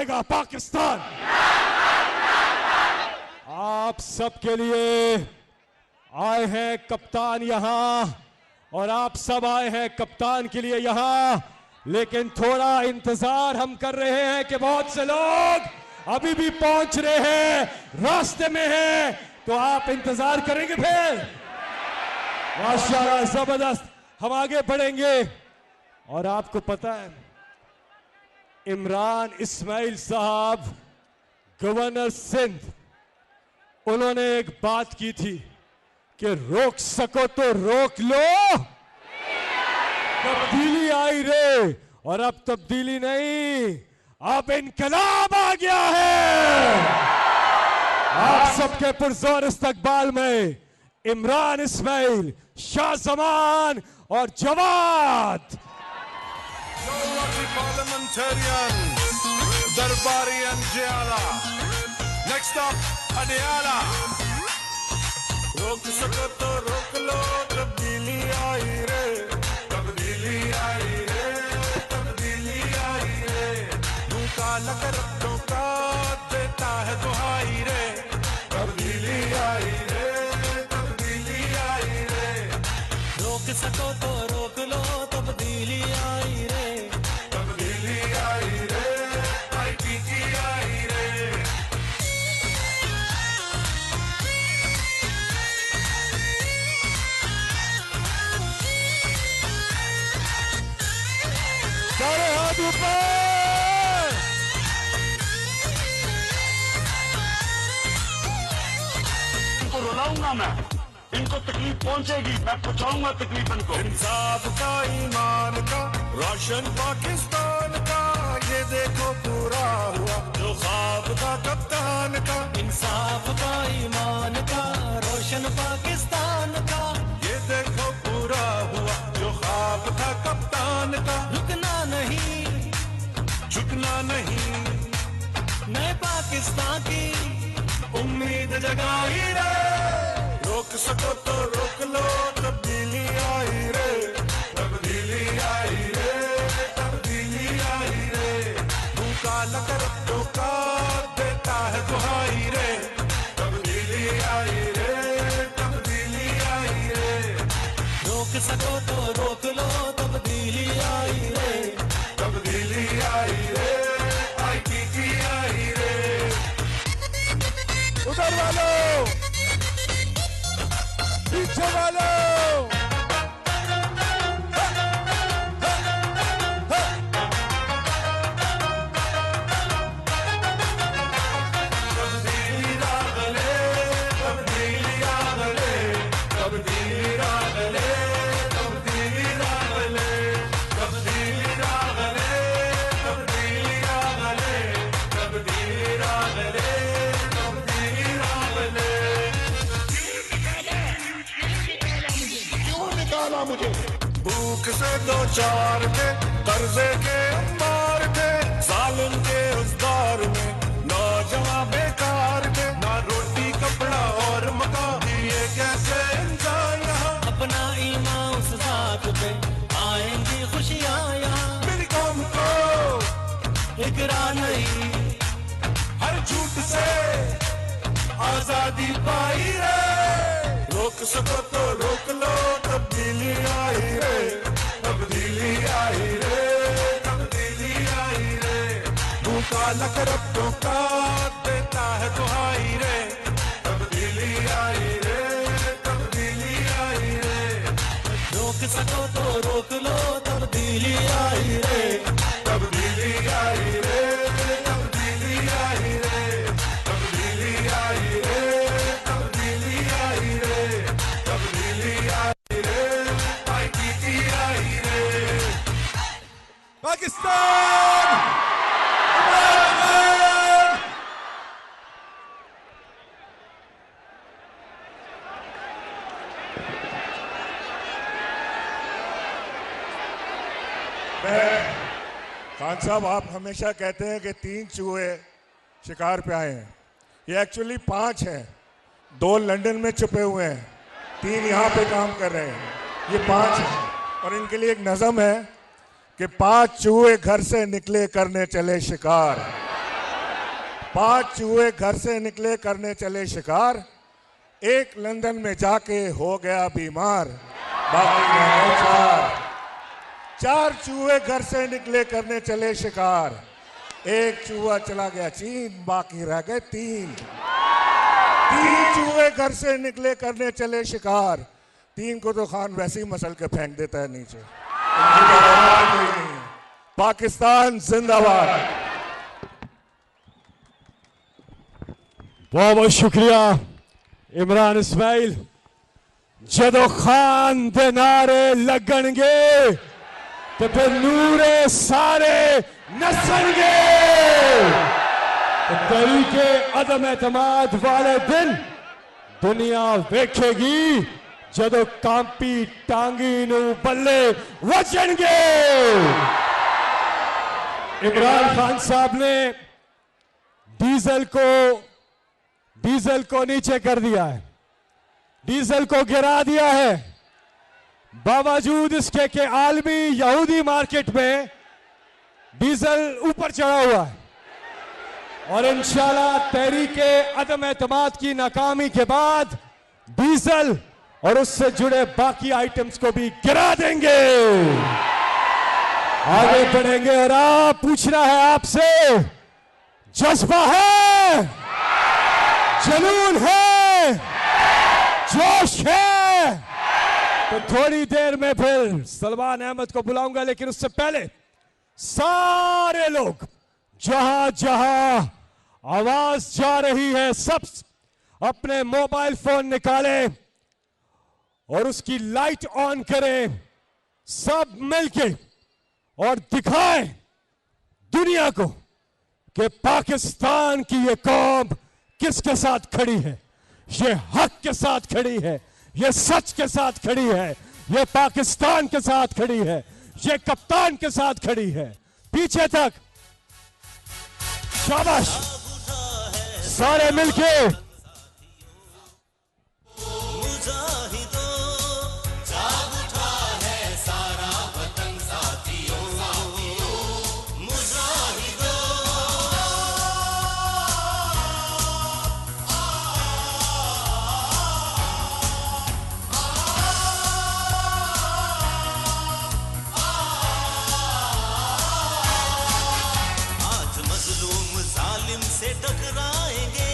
आएगा पाकिस्तान। आप सबके लिए आए हैं कप्तान यहां, और आप सब आए हैं कप्तान के लिए यहां, लेकिन थोड़ा इंतजार हम कर रहे हैं कि बहुत से लोग अभी भी पहुंच रहे हैं, रास्ते में हैं, तो आप इंतजार करेंगे फिर। माशाल्लाह, जबरदस्त। हम आगे बढ़ेंगे, और आपको पता है इमरान इस्माइल साहब, गवर्नर सिंध, उन्होंने एक बात की थी कि रोक सको तो रोक लो, तब्दीली आई रे, और अब तब्दीली नहीं, अब इनकलाब आ गया है। आप सबके पुरजोर इस्तकबाल में इमरान इस्माइल, शाह जमान और जवाद। दरबारी अंजियाला, नेक्स्ट अप अडियाला। रोक सको तो रोक लो, तब्दीली आई रे, तब्दीली आई रे, तब्दीली आई रे। मुंह काला कर रब्बों का देता है दुहाई रे, तब्दीली आई रे, तब्दीली आई रे। रोक सको तो रोक लो, तब्दीली आई रे, तब्दीली आई रे, IPT आई रे। सारे हाथ ऊपर। इनको रुलाऊंगा मैं, इनको तकलीफ पहुंचेगी, मैं पहुंचाऊंगा तकलीफ इनको। इंसाफ का, ईमान का, रोशन पाकिस्तान का, ये देखो पूरा हुआ जो ख्वाब था कप्तान का। इंसाफ का, ईमान का, रोशन पाकिस्तान का, ये देखो पूरा हुआ जो ख्वाब था कप्तान का। रुकना नहीं, झुकना नहीं, नए पाकिस्तान की उम्मीद जगाई रे। रोक सको तो रोक लो, तब्दीली आई रे, तब्दीली आई रे, तब्दीली आई रे। मुंह काला कर रब्बों का देता है दुहाई रे, तब्दीली आई रे, तब्दीली आई रे। रोक सको तो रोक लो, तब्दीली आई रे, तब्दीली आई रे, IPT आई रे। उधर वालों, पीछे वालों, तब्दीली रागले, तब्दीली रागले, तब्दीली रागले, तब्दीली रागले, तब्दीली रागले, तब्दीली रागले, तब्दीली रागले, तब्दीली रागले। क्यों निकाला मुझे? भूख से दो चार थे, कर्जे के अंबार थे, जालिम के उस दौर में नौजवान बेकार थे। ना रोटी कपड़ा और मकान, ये कैसे इंसान यहाँ। अपना ईमान उस जात पे, आएंगी खुशियाँ यहाँ। मेरी कौम को इकरार नहीं, हर झूठ से आजादी पाई रे। रोक सको तो रोक लो, तब्दीली आई रे, तब्दीली आई रे, तब्दीली आई रे। मुंह काला कर रब्बों का देता है दुहाई रे, तब्दीली आई रे, तब्दीली आई रे। रोक सको तो रोक लो, तब्दीली आई रे, तब्दीली आई रे, तब्दीली आई रे, तब्दीली आई रे, तब्दीली आई रे, तब्दीली आई रे, IPT आई रे। पाकिस्तान खान साहब, आप हमेशा कहते हैं कि 3 चूहे शिकार पे आए हैं, ये एक्चुअली 5 हैं। 2 लंदन में छुपे हुए हैं, 3 यहाँ पे काम कर रहे हैं, ये 5 हैं। और इनके लिए एक नज़म है कि 5 चूहे घर से निकले करने चले शिकार, 5 चूहे घर से निकले करने चले शिकार, एक लंदन में जाके हो गया बीमार, बाकी रह गए 4 चूहे घर से निकले करने चले शिकार, एक चूहा चला गया चीन, बाकी रह गए 3 चूहे घर से निकले करने चले शिकार, 3 को तो खान वैसे ही मसल के फेंक देता है नीचे। पाकिस्तान जिंदाबाद। बहुत बहुत शुक्रिया इमरान इस्माइल। जदों खान दे नारे लगणगे तो फिर नूरे सारे नसणगे, तो तरीके अदम एतमाद वाले दिन दुनिया वेखेगी जदों कांपी टांगी नू बल्ले वजणगे। इमरान खान साहब ने डीजल को नीचे कर दिया है, डीजल को गिरा दिया है, बावजूद इसके कि आलमी यहूदी मार्केट में डीजल ऊपर चढ़ा हुआ है। और इंशाल्लाह तहरीके अदम एतमाद की नाकामी के बाद डीजल और उससे जुड़े बाकी आइटम्स को भी गिरा देंगे, आगे बढ़ेंगे। और आप पूछना है आपसे, जज्बा है, जुनून है, जोश है, तो थोड़ी देर में फिर सलमान अहमद को बुलाऊंगा, लेकिन उससे पहले सारे लोग जहां जहां आवाज जा रही है सब अपने मोबाइल फोन निकालें और उसकी लाइट ऑन करें, सब मिलके, और दिखाएं दुनिया को कि पाकिस्तान की ये कौम किसके साथ खड़ी है। ये हक के साथ खड़ी है, ये सच के साथ खड़ी है, ये पाकिस्तान के साथ खड़ी है, ये कप्तान के साथ खड़ी है, पीछे तक। शाबाश, सारे मिलके से टकराएंगे,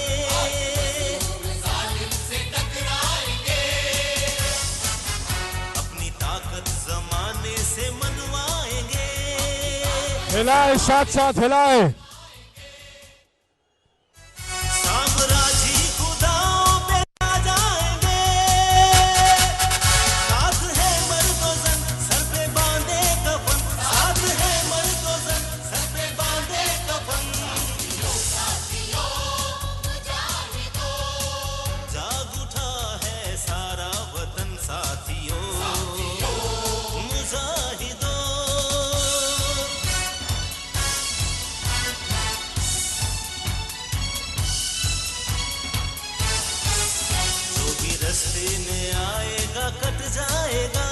अपनी ताकत जमाने से मनवाएंगे। हिलाए, साथ साथ हिलाए। साम्राज्य खुदाओं पे आ जाएंगे, साथ है मर्दोज़न सर पे बांधे कफन, साथ है मर्दोज़न सर पे बांधे कफन। जाग उठा है सारा वतन साथियों, मुजाहिदों। जो भी रस्ते में आएगा कट जाएगा,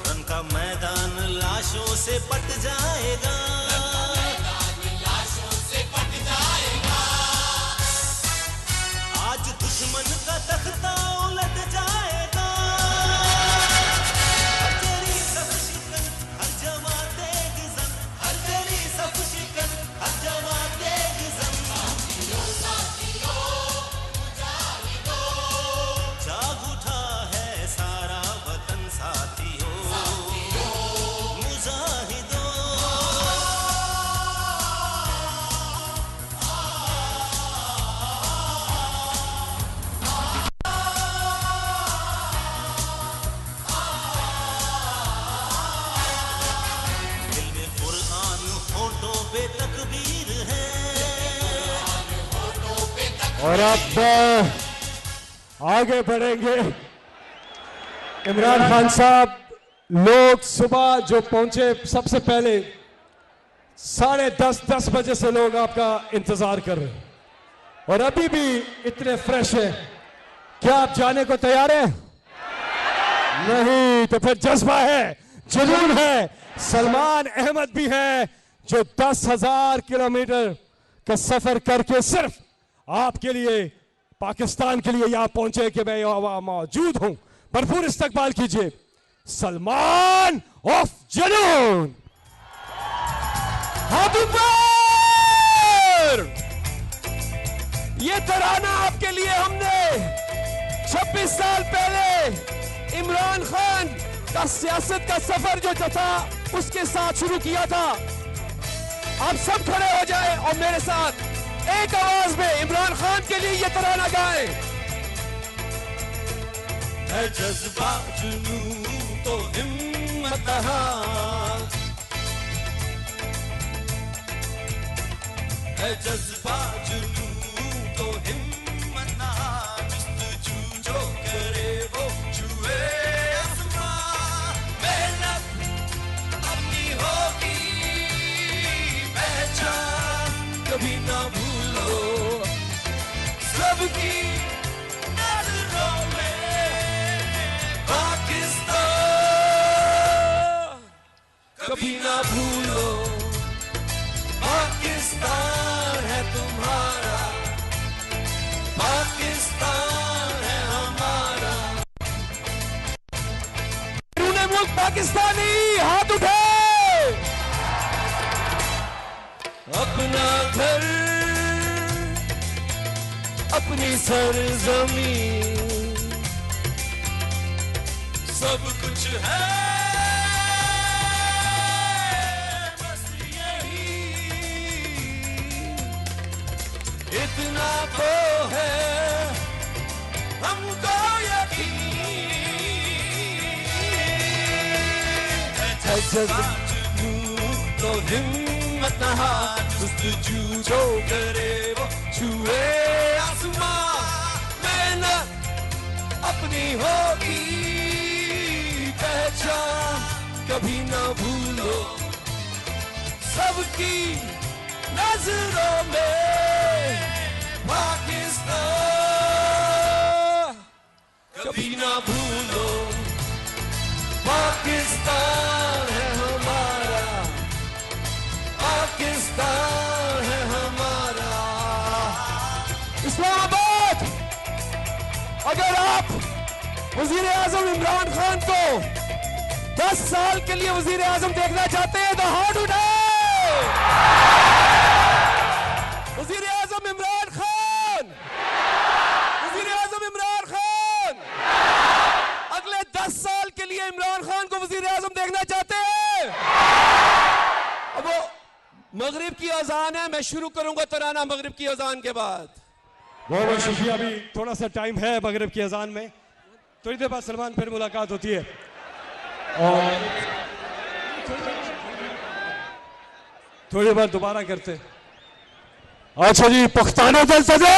रन का मैदान लाशों से पट जाएगा। आज दुश्मन का तख्ता उलट जाएगा, हर जरी सब शिकन हर जवा तेग जन, हर जरी सब शिकन हर जवा तेग जन। जाग उठा है सारा वतन साथियों, मुजाहिदों। दिल में कुरान होठों पे तकबीर है, और अब आगे बढ़ेंगे। इमरान खान साहब, लोग सुबह जो पहुंचे, सबसे पहले 10:30 बजे से लोग आपका इंतजार कर रहे हैं, और अभी भी इतने फ्रेश हैं। क्या आप जाने को तैयार हैं? नहीं, तो फिर जज्बा है, जुनून है। सलमान अहमद भी है जो 10,000 किलोमीटर का सफर करके सिर्फ आपके लिए, पाकिस्तान के लिए यहां पहुंचे कि मैं यहां मौजूद हूं। भरपूर इस्तकबाल कीजिए सलमान ऑफ जुनून। हाथ ऊपर। ये तराना आपके लिए हमने 26 साल पहले इमरान खान का सियासत का सफर जो था उसके साथ शुरू किया था। आप सब खड़े हो जाए और मेरे साथ एक आवाज में इमरान खान के लिए ये तराना गाएं। है जज्बा जुनून तो हिम्मत हार, है जज्बा जुनून तो हिम्मत हार, जुस्तजू जो करे वो छुए आसमां। मेहनत अपनी होगी पहचान, कभी ना भूलो सबकी नजरों में पाकिस्तान, कभी ना भूलो पाकिस्तान है तुम्हारा, पाकिस्तान है हमारा। तूने मुल्क पाकिस्तानी हाथ उठे। अपना घर अपनी सरजमीन सब कुछ है, बस यही इतना तो है हमको यकीन। है जज्बा जुनून तो हिम्मत न हार, जुस्तजू जो करे वो छुए आसमां। मेहनत अपनी होगी पहचान, कभी ना भूलो सबकी नजरों में पाकिस्तान, कभी ना भूलो पाकिस्तान है हमारा, पाकिस्तान है हमारा। इस्लामाबाद, अगर आप वजीर आजम इमरान खान को 10 साल के लिए वजीर आजम देखना चाहते हैं तो हाथ उठाए। वजीर आजम इमरान खान, वजीर आजम इमरान खान, अगले 10 साल के लिए इमरान खान को वजीर आजम देखना चाहते हैं। अब वो मगरिब की अजान है, मैं शुरू करूंगा तराना मगरिब की अजान के बाद। बहुत बहुत शुक्रिया। अभी थोड़ा सा टाइम है मगरिब की अजान में, थोड़ी देर बाद सलमान फिर मुलाकात होती है। और थोड़ी देर बाद दोबारा करते। अच्छा जी, पुख्तानो दल सदे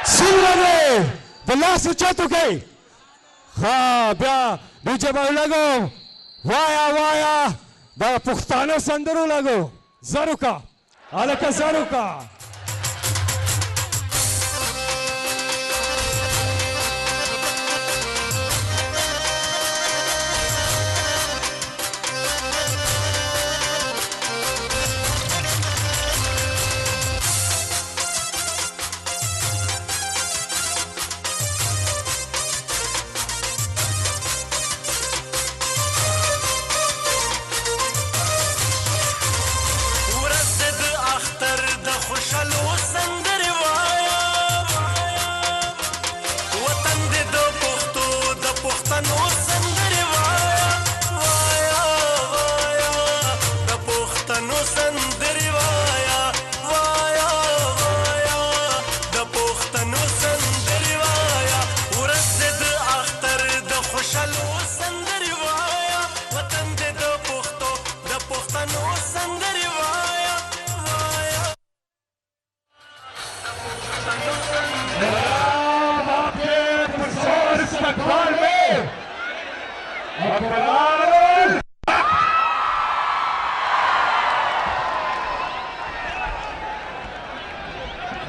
सुन रहे बल्ला सुचा तो गई। हाँ ब्या बीचे बाहु लगो वाया वाया दा पुख्तानो संदरू लगो जरुका आलका जरुका।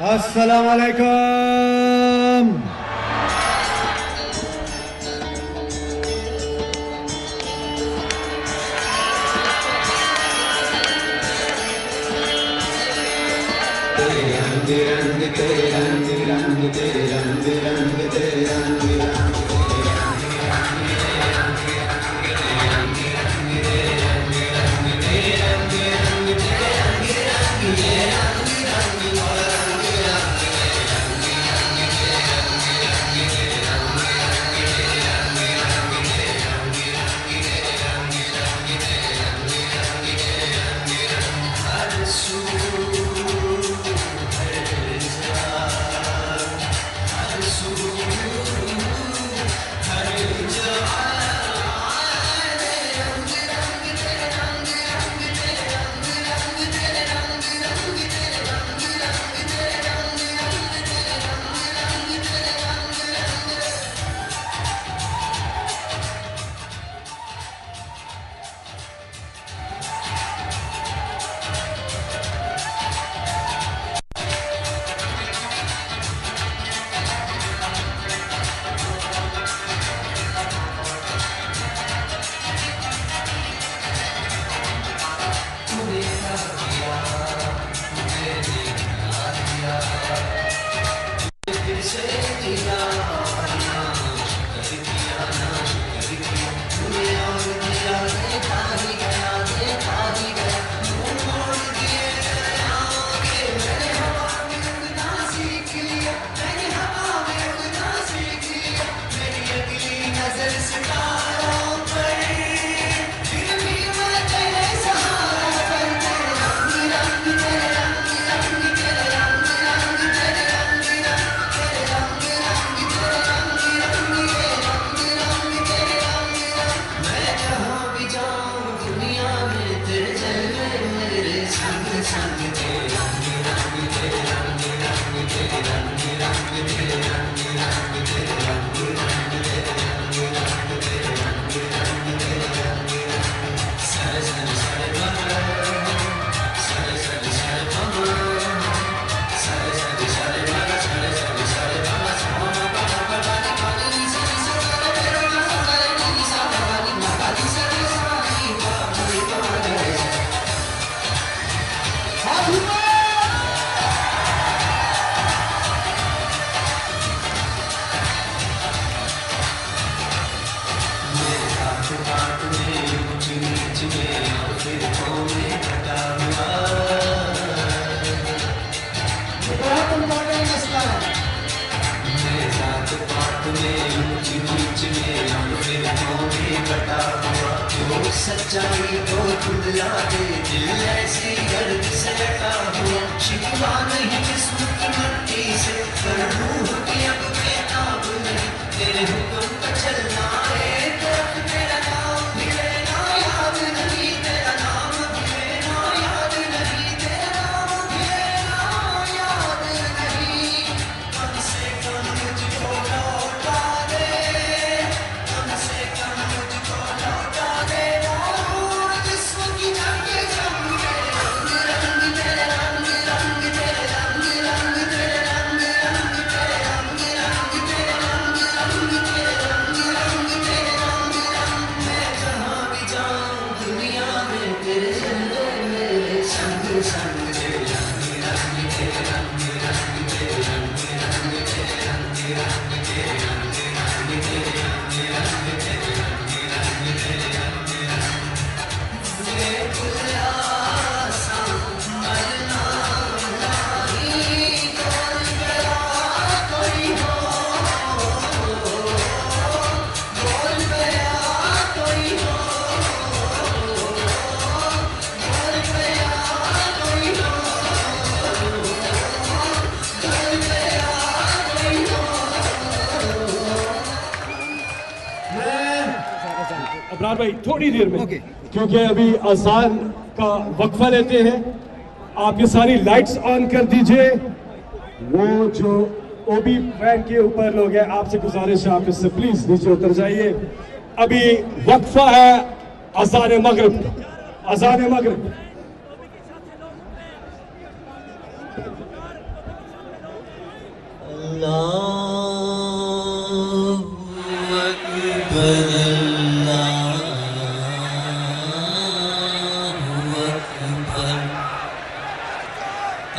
अस्सलाम वालेकुम। सच्चाई को खुला दे दिल ऐसी गर्द से लटा हुआ शिकवा नहीं किस्मत की मट्टी से पर रूह की अब बेताब नहीं तेरे हुक्म पर चलना है तरफ तेरा नाम भी लेना याद नहीं तेरा नाम भी लेना याद नहीं तेरा नाम भी लेना याद नहीं कम से कम मुझको लौटा दे कम से कम मुझको लौटा दे अबरार भाई थोड़ी देर में क्योंकि अभी अजान का वक्फा लेते हैं, आप ये सारी लाइट्स ऑन कर दीजिए। वो जो ओबी वैन के ऊपर लोग हैं, आपसे गुजारिश है आप इससे प्लीज नीचे उतर जाइए। अभी वक्फा है अजान मगरिब, अजान मगरिब।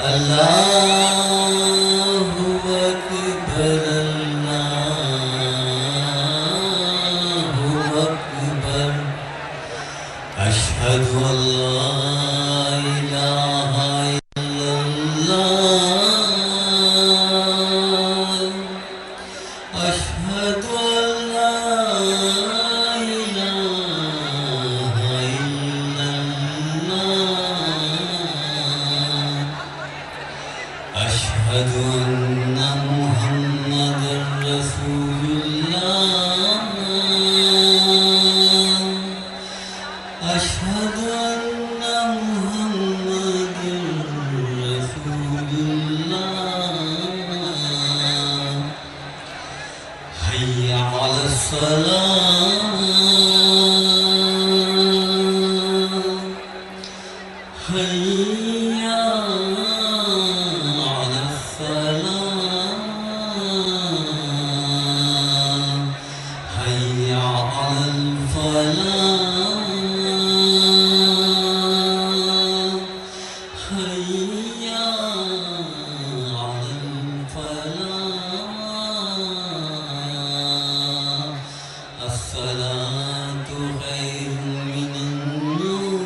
Allah अशहदु अल्ला इलाहा इल्लल्लाह अशहदु अल्ला इलाहा इल्लल्लाह अशहदु अन्ना मुहम्मदर रसूलुल्लाह अशहदु अन्ना मुहम्मदर रसूलुल्लाह हय्या अलस सलाह हय्या अलस सलाह हय्या अलल फलाह हय्या अलल फलाह अस्सलातु खैरुम मिनन नूम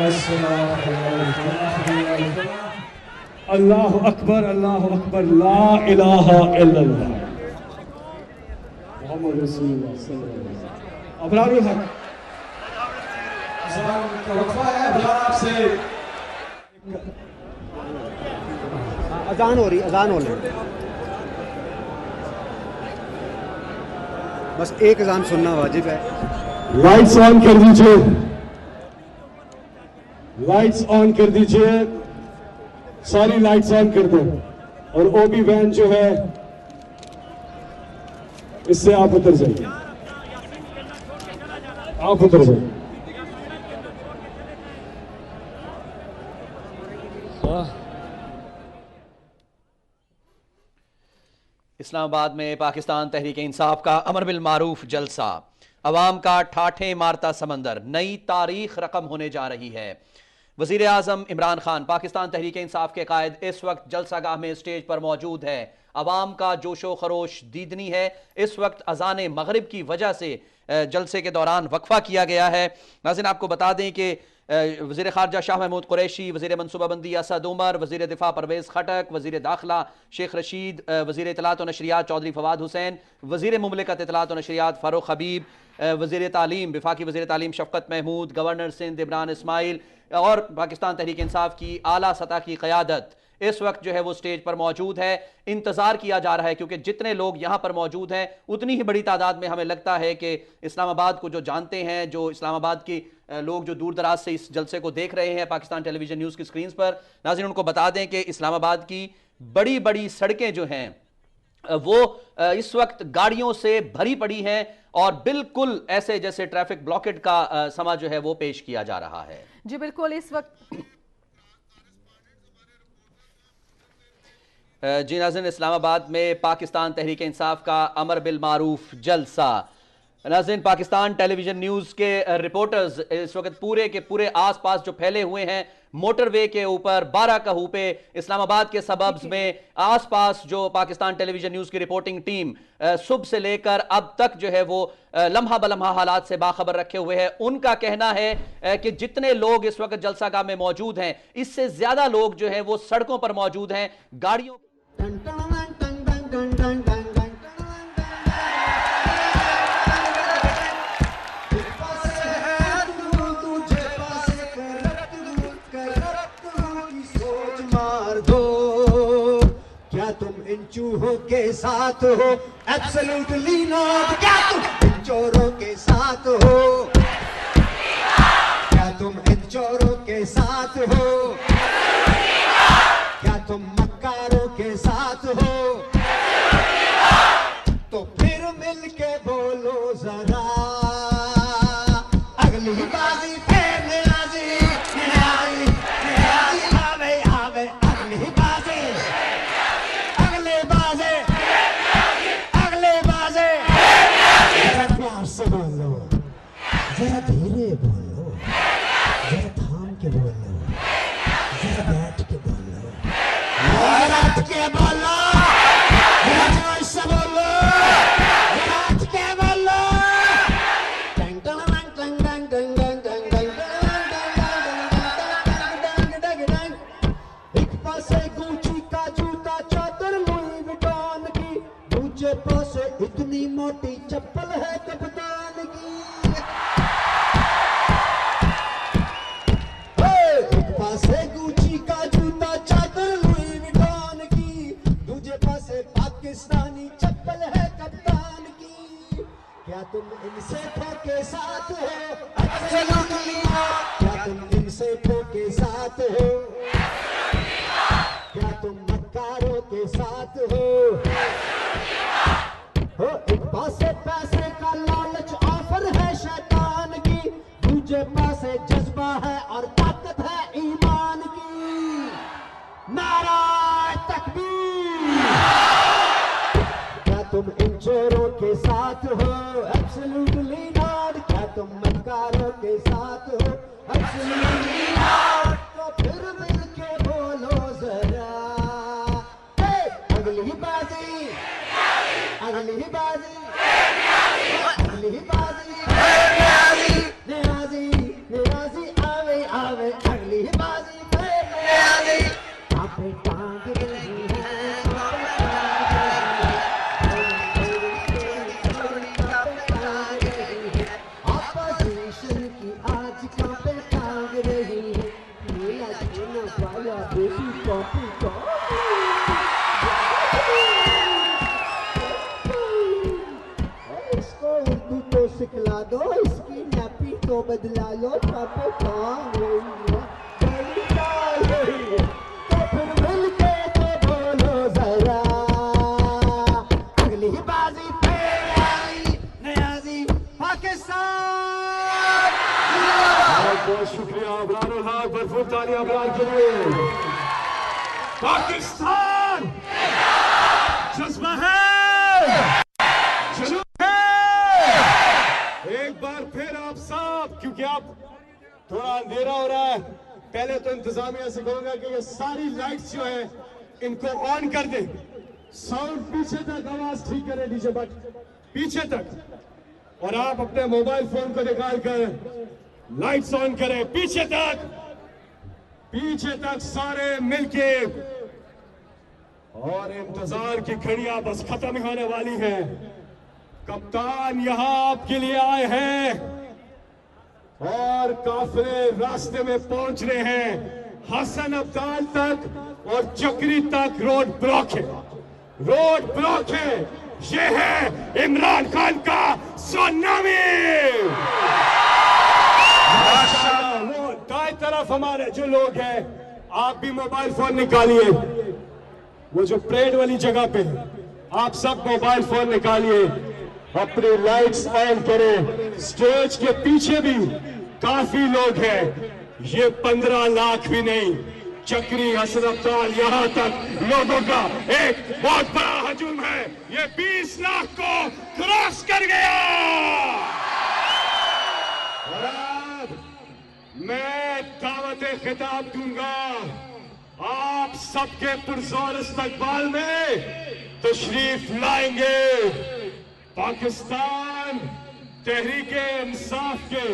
अस्सलात अल्लाह अकबर ला इलाहा इल्लल्लाह मोहम्मद रसूलुल्लाह सल्लल्लाहु अलैहि वसल्लम। अबरारुल हक अज़ान का वक्फा है। अबरार आपसे अजान हो रही बस एक अजान सुनना वाजिब है। लाइट्स ऑन कर दीजिए, लाइट्स ऑन कर दीजिए, सारी लाइट्स ऑन कर दो। और ओबी वैन जो है इससे आप उतर जाइए, आप उतर जाइए। इस्लामाबाद में पाकिस्तान तहरीक इंसाफ का अमर बिल मारूफ जलसा, अवाम का ठाठे मारता समंदर, नई तारीख रकम होने जा रही है। वजीर आजम इमरान खान पाकिस्तान तहरीक इंसाफ के कायद इस वक्त जलसागाह में स्टेज पर मौजूद है। अवाम का जोशो खरोश दीदनी है। इस वक्त अजान मगरिब की वजह से जलसे के दौरान वक्फा किया गया है। नाज़रीन आपको बता दें कि वज़ीर ख़ारजा शाह महमूद कुरैशी, वज़ीर मनसूबाबंदी असद उमर, वज़ीर दिफा परवेज़ खटक, वज़ीर दाखिला शेख रशीद, वज़ीर इत्तलात व नशरियात चौधरी फवाद हुसैन, वज़ीर मुमलिकत इत्तलात व नशरियात फ़ारूक हबीब, वज़ीर तालीम वफाकी वज़ीर तालीम शफ़क़त महमूद, गवर्नर सिंध इमरान इस्माइल और पाकिस्तान तहरीक इंसाफ की आला सतह की क़यादत इस वक्त जो है वो स्टेज पर मौजूद है। इंतज़ार किया जा रहा है क्योंकि जितने लोग यहाँ पर मौजूद हैं उतनी ही बड़ी तादाद में हमें लगता है कि इस्लामाबाद को जो जानते हैं, जो इस्लामाबाद की लोग जो दूर दराज से इस जलसे को देख रहे हैं पाकिस्तान टेलीविजन न्यूज़ की स्क्रीन पर, नाज़रीन उनको बता दें कि इस्लामाबाद की बड़ी बड़ी सड़कें जो हैं वो इस वक्त गाड़ियों से भरी पड़ी हैं और बिल्कुल ऐसे जैसे ट्रैफिक ब्लॉकेट का समा जो है वो पेश किया जा रहा है। जी बिल्कुल, इस वक्त जी नाज़रीन इस्लामाबाद में पाकिस्तान तहरीक इंसाफ का अमर बिल मारूफ जलसा। नाज़रीन पाकिस्तान टेलीविजन न्यूज़ के रिपोर्टर्स इस वक्त पूरे के पूरे आसपास जो फैले हुए हैं मोटरवे के ऊपर, बारह कहू पे, इस्लामाबाद के सबब्स में आसपास जो पाकिस्तान टेलीविजन न्यूज़ की रिपोर्टिंग टीम सुबह से लेकर अब तक जो है वो लम्हा बलम्हा हालात से बाखबर रखे हुए हैं। उनका कहना है कि जितने लोग इस वक्त जलसागाह में मौजूद हैं इससे ज्यादा लोग जो है वो सड़कों पर मौजूद हैं, गाड़ियों इन चूहों के साथ हो, एब्सोल्युटली नॉट। क्या तुम इन चोरों के साथ हो? क्या तुम इन चोरों के साथ हो? क्या तुम मक्कारों के साथ हो? तो फिर मिल के बोलो जरा, अगली बाजी फिर न्याजी न्याजी न्याजी आवे आवे अगली बाजी, अगले बाजे अगले बाजे। जरा प्यार से बोलो, जरा धीरे बोलो, जरा थाम के बोलो, जरा बैठ के बोलो, जरा बैठ के बोलो, जरा जोर से बोलो, जरा बैठ के बोलो। टंग टंग टंग टंग टंग टंग टंग टंग टंग टंग। एक पासे गुची का जूता चादर लुई विटॉन की, दूसरे पासे इतनी मोटी चप्पल है कप्तान की। एक पासे गुची का जूता चादर लुई विटॉन की, दूसरे पासे पाकिस्तानी चप्पल है कप्तान की। क्या तुम इनसे ठोके साथ हो? Absolutely not। क्या तुम इनसे ठोके साथ हो? क्या तुम मक्कारों के साथ हो? एक पासे पैसे का लालच ऑफर है शैतान की, दूसरे पासे जज्बा है और ताकत है ईमान की। नारा तकबीर। क्या तुम इन चोरों के साथ हो? Absolutely not। क्या तुम मक्कारों के साथ हो? Absolutely not। तो फिर मिल के बोलो जरा, अगली बाजी अगली बाजी अगली बाजी न्याजी न्याजी आवे आवे अगली बाजी फिर न्याजी। आपे टांग रही है ऑपोजिशन की आज कांपे टांग रही है, मेरा खेलना पाया बेटी कॉपी इसको उर्दू तो सिखला दो, इसकी नैपी तो बदला लो। छापे टांग रही है बड़ी टांग रही है, तो फिर मिल के तो बोलो जरा, अगली बाजी फिर आई न्याजी पाकिस्तान। बहुत शुक्रिया अबरार उल हक, भरपूर तालियां अबरार के लिए। पाकिस्तान जज्बा है, जुनून है। एक बार फिर आप सब, क्योंकि आप थोड़ा अंधेरा हो रहा है, पहले तो इंतजामिया से कहूंगा कि ये सारी लाइट्स जो है इनको ऑन कर दे, साउंड पीछे तक, आवाज ठीक करें डीजे बट पीछे तक, और आप अपने मोबाइल फोन को निकाल कर लाइट्स ऑन करें पीछे तक सारे मिलके। और इंतजार की घड़ियां बस खत्म होने वाली हैं। कप्तान यहां आपके लिए आए हैं और काफिले रास्ते में पहुंच रहे हैं। हसन अब्दाल तक और चक्री तक रोड ब्लॉक है। ये है इमरान खान का सुनामी। वो दाएं तरफ हमारे जो लोग हैं, आप भी मोबाइल फोन निकालिए, वो जो परेड वाली जगह पे है, आप सब मोबाइल फोन निकालिए, अपनी लाइट्स ऑन करें। स्टेज के पीछे भी काफी लोग हैं, ये 15 लाख भी नहीं, चक्री हसन अब्दाल यहां तक लोगों का एक बहुत बड़ा हजूम है, ये 20 लाख को क्रॉस कर गया। और अब मैं दावत खिताब दूंगा आप सबके पुरजोर इस्तकबाल में तशरीफ लाएंगे पाकिस्तान तहरीके इंसाफ के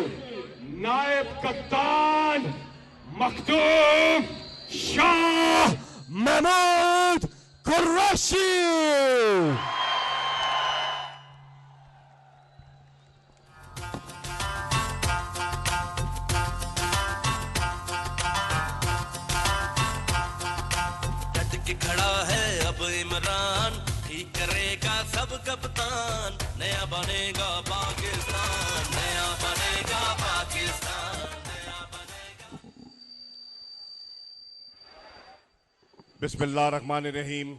नायब कप्तान मखदूम शाह महमूद कुरैशी। खड़ा है अब इमरान, ठीक करेगा सब कप्तान, नया बनेगा पाकिस्तान, नया बनेगा पाकिस्तान, नया बनेगा। बिस्मिल्लाह रहमान रहीम।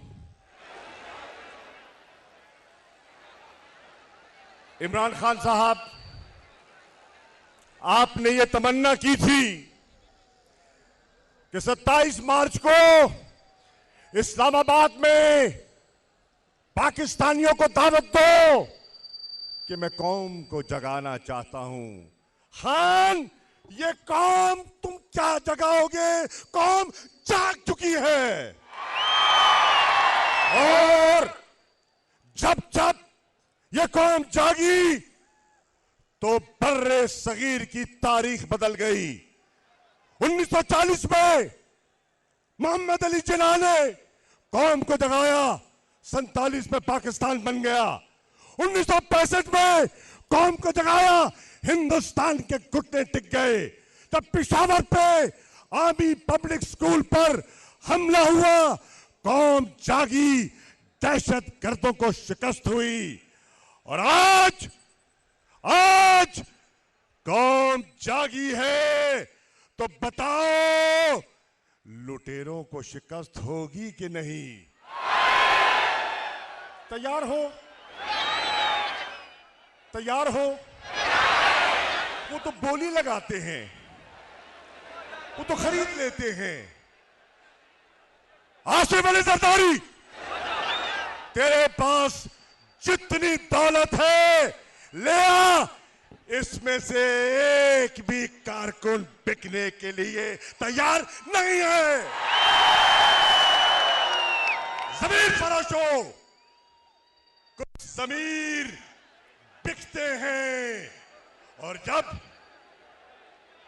इमरान खान साहब, आपने ये तमन्ना की थी कि 27 मार्च को इस्लामाबाद में पाकिस्तानियों को दावत दो कि मैं कौम को जगाना चाहता हूं। खान, ये कौम तुम क्या जगाओगे? कौम जाग चुकी है। और जब जब ये कौम जागी तो बर्रे सगीर की तारीख बदल गई। 1940 में मोहम्मद अली जिन्ना ने कौम को जगाया, 47 में पाकिस्तान बन गया। 1965 में कौम को जगाया, हिंदुस्तान के घुटने टिक गए। जब पेशावर पे आर्मी पब्लिक स्कूल पर हमला हुआ, कौम जागी, दहशत गर्दों को शिकस्त हुई। और आज कौम जागी है तो बताओ, लुटेरों को शिकस्त होगी कि नहीं? तैयार हो? तैयार हो? वो तो बोली लगाते हैं, वो तो खरीद लेते हैं। आसिफ अली जरदारी, तेरे पास जितनी दौलत है ले आ, इसमें से एक भी कारकुन बिकने के लिए तैयार नहीं है। जमीर फरोशों, कुछ जमीर बिकते हैं, और जब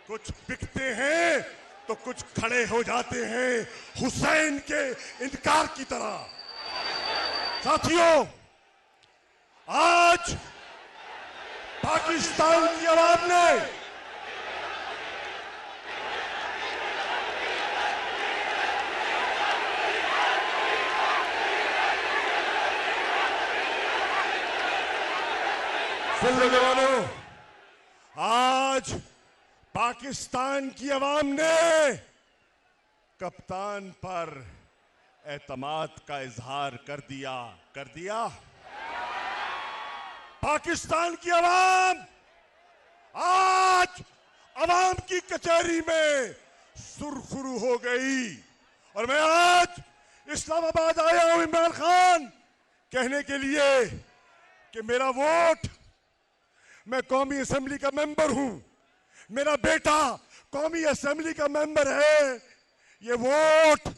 कुछ बिकते हैं तो कुछ खड़े हो जाते हैं हुसैन के इनकार की तरह। साथियों, आज पाकिस्तान की आवाम ने आज पाकिस्तान की आवाम ने कप्तान पर एतमाद का इजहार कर दिया। पाकिस्तान की आवाम आज आवाम की कचहरी में सुरखरू हो गई। और मैं आज इस्लामाबाद आया हूं इमरान खान कहने के लिए कि मेरा वोट, मैं कौमी असेंबली का मेंबर हूं, मेरा बेटा कौमी असेंबली का मेंबर है, ये वोट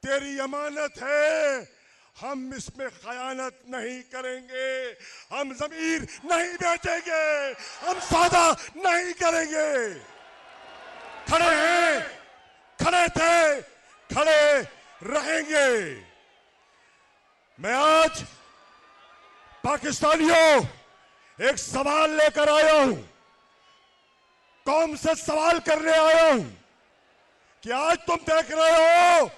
तेरी अमानत है, हम इसमें खयानत नहीं करेंगे, हम जमीर नहीं बेचेंगे, हम सौदा नहीं करेंगे। खड़े हैं, खड़े थे, खड़े रहेंगे। मैं आज पाकिस्तानियों एक सवाल लेकर आया हूं, कौम से सवाल करने आया हूं कि आज तुम देख रहे हो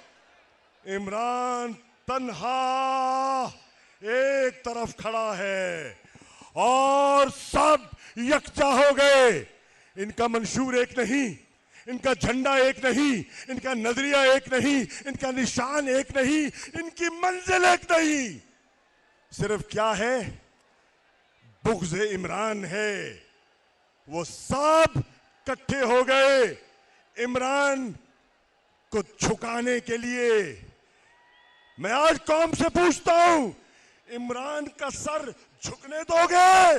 इमरान तन्हा एक तरफ खड़ा है और सब यकजा हो गए। इनका मंशूर एक नहीं, इनका झंडा एक नहीं, इनका नजरिया एक नहीं, इनका निशान एक नहीं, इनकी मंजिल एक नहीं। सिर्फ क्या है? बुग़्ज़ इमरान है। वो सब इकट्ठे हो गए इमरान को झुकाने के लिए। मैं आज कौम से पूछता हूं, इमरान का सर झुकने दोगे?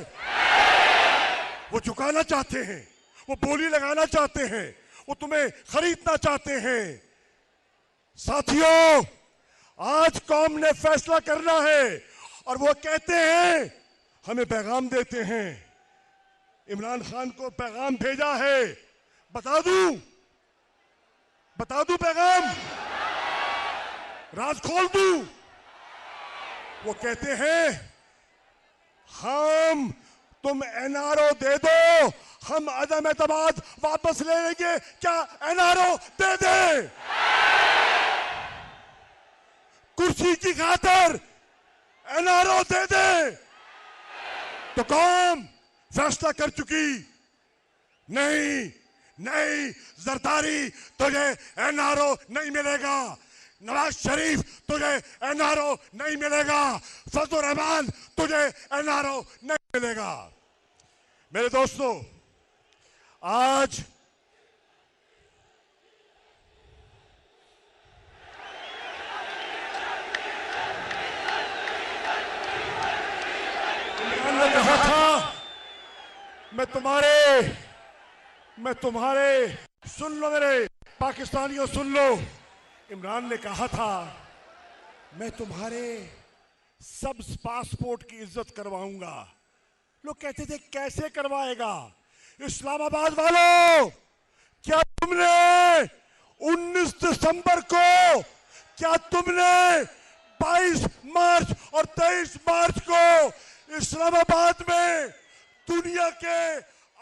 वो झुकाना चाहते हैं, वो बोली लगाना चाहते हैं, वो तुम्हें खरीदना चाहते हैं। साथियों, आज कौम ने फैसला करना है और वो कहते हैं, हमें पैगाम देते हैं, इमरान खान को पैगाम भेजा है। बता दूं पैगाम, राज खोल दूं। वो कहते हैं, तुम एनआरओ दे दो, हम अदम एतमाद वापस ले लेंगे। क्या एनआरओ दे दे? कुर्सी की खातिर एनआरओ दे दे? तो कौम फैसला कर चुकी, नहीं, जरदारी, तुझे एनआरओ नहीं मिलेगा। नवाज शरीफ तुझे एनआरओ नहीं मिलेगा, फजलुर रहमान तुझे एनआरओ नहीं मिलेगा। मेरे दोस्तों, आज इमरान ने कहा था, मैं तुम्हारे सुन लो, मेरे पाकिस्तानियों सुन लो, इमरान ने कहा था मैं तुम्हारे सब पासपोर्ट की इज्जत करवाऊंगा। लोग कहते थे कैसे करवाएगा? इस्लामाबाद वालों, क्या तुमने 19 दिसंबर को, क्या तुमने 22 मार्च और 23 मार्च को इस्लामाबाद में दुनिया के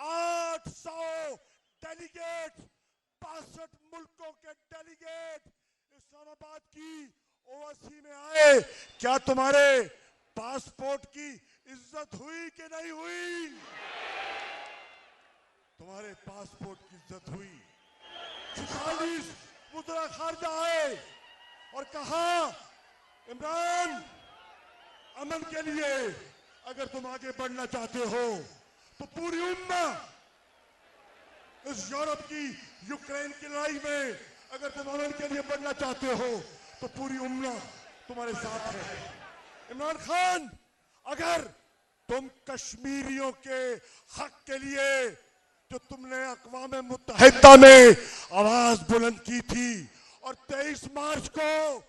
800 डेलीगेट, 62 मुल्कों के डेलीगेट इस्लामाबाद की ओवैसी में आए, क्या तुम्हारे पासपोर्ट की इज्जत हुई कि नहीं हुई? तुम्हारे पासपोर्ट की इज्जत हुई। 46 वज़ीर ख़ारिजा आए और कहा इमरान, अमन के लिए अगर तुम आगे बढ़ना चाहते हो तो पूरी उम्मा इस यूरोप की यूक्रेन की लड़ाई में अगर तुम अमन के लिए बढ़ना चाहते हो तो पूरी उम्मा तुम्हारे साथ है। इमरान खान, अगर तुम कश्मीरियों के हक के लिए जो तुमने अक़वाम मुत्तहिदा में आवाज बुलंद की थी और 23 मार्च को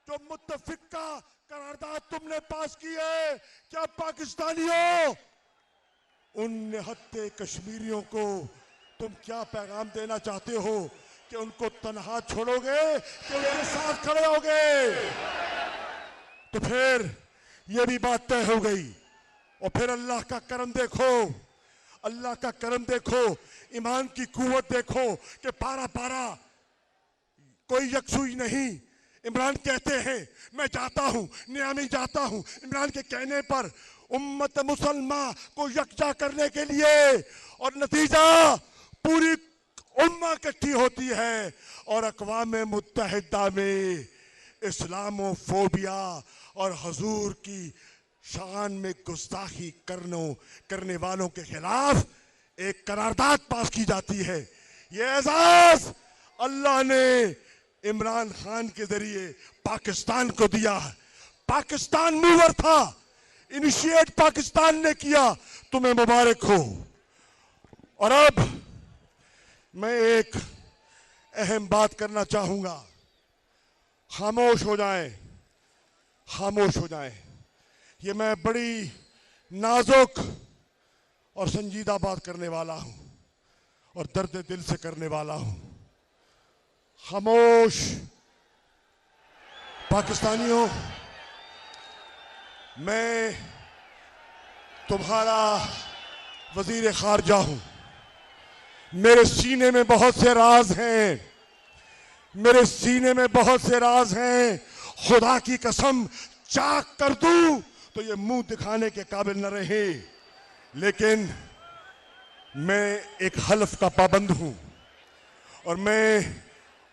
जो मुत्तफिका करारदाद तुमने पास की है, क्या पाकिस्तानियों उन निहत्ते कश्मीरियों को तुम क्या पैगाम देना चाहते हो कि उनको तन्हा छोड़ोगे कि उनके साथ खड़े होगे? तो फिर ये भी बात तय हो गई। और फिर अल्लाह का करम देखो, अल्लाह का करम देखो, ईमान की कुव्वत देखो कि पारा पारा कोई यकसुई नहीं। इमरान कहते हैं मैं जाता हूं, नियामी जाता हूं, इमरान के कहने पर उम्मत मुसलमान को यकजा करने के लिए, और नतीजा पूरी उम्मा इकट्ठी होती है और अक़वाम मुत्तहिदा में इस्लामोफोबिया और हुजूर की शान में गुस्ताखी करने वालों के खिलाफ एक करारदाद पास की जाती है। ये एजाज अल्लाह ने इमरान खान के जरिए पाकिस्तान को दिया। पाकिस्तान मूवर था, इनिशिएट पाकिस्तान ने किया, तुम्हें मुबारक हो। और अब मैं एक अहम बात करना चाहूंगा। खामोश हो जाएं, खामोश हो जाएं। ये मैं बड़ी नाजुक और संजीदा बात करने वाला हूं और दर्द दिल से करने वाला हूं। खामोश पाकिस्तानियों, मैं तुम्हारा वजीर खारजा हूं। मेरे सीने में बहुत से राज हैं, मेरे सीने में बहुत से राज हैं। खुदा की कसम चाक कर दूं तो ये मुंह दिखाने के काबिल न रहे, लेकिन मैं एक हल्फ का पाबंद हूं और मैं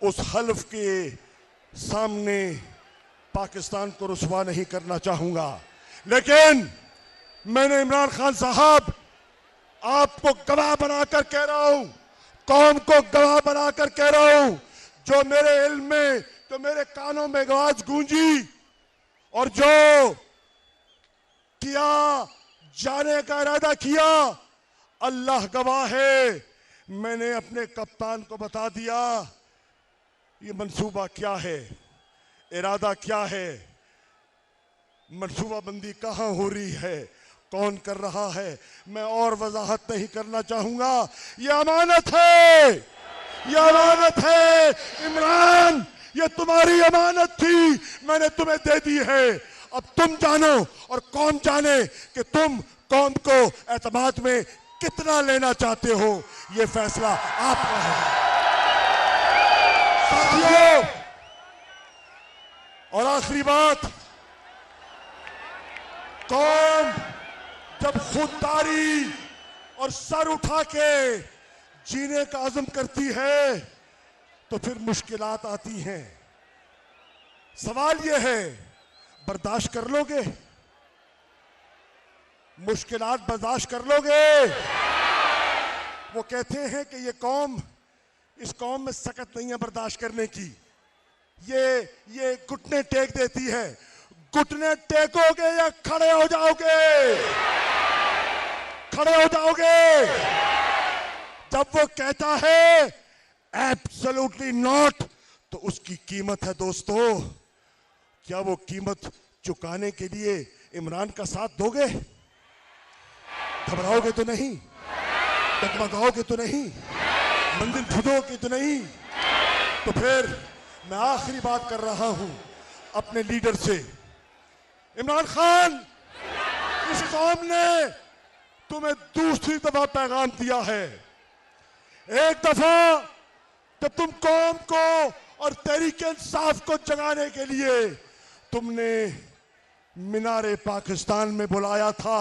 उस हल्फ के सामने पाकिस्तान को रुसवा नहीं करना चाहूंगा। लेकिन मैंने इमरान खान साहब आपको गवाह बनाकर कह रहा हूं, कौम को गवाह बनाकर कह रहा हूं, जो मेरे इल्म में, जो मेरे कानों में आवाज गूंजी और जो किया, जाने का इरादा किया, अल्लाह गवाह है, मैंने अपने कप्तान को बता दिया ये मंसूबा क्या है, इरादा क्या है, मंसूबाबंदी कहाँ हो रही है, कौन कर रहा है। मैं और वजाहत नहीं करना चाहूंगा। ये अमानत है, ये अमानत है। इमरान, ये तुम्हारी अमानत थी, मैंने तुम्हें दे दी है। अब तुम जानो और कौम जाने कि तुम कौम को एतमाद में कितना लेना चाहते हो। ये फैसला आपका है साथियों। और आखिरी बात, कौम जब खुददारी और सर उठा के जीने का अज़म करती है तो फिर मुश्किलात आती हैं। सवाल यह है, बर्दाश्त कर लोगे? मुश्किलात बर्दाश्त कर लोगे? वो कहते हैं कि ये कौम, इस कौम में सकत नहीं है बर्दाश्त करने की। ये घुटने टेक देती है। घुटने टेकोगे या खड़े हो जाओगे? खड़े हो जाओगे। जब वो कहता है एब्सोल्युटली नॉट, तो उसकी कीमत है दोस्तों। क्या वो कीमत चुकाने के लिए इमरान का साथ दोगे? घबराओगे तो नहीं? डगमगाओगे तो नहीं? मंदिर खुदोगे तो नहीं? तो फिर मैं आखिरी बात कर रहा हूं अपने लीडर से। इमरान खान, इस कौम ने तुम्हें दूसरी दफा पैगाम दिया है। एक दफा जब तुम कौम को और तहरीक इंसाफ को जगाने के लिए तुमने मीनारे पाकिस्तान में बुलाया था।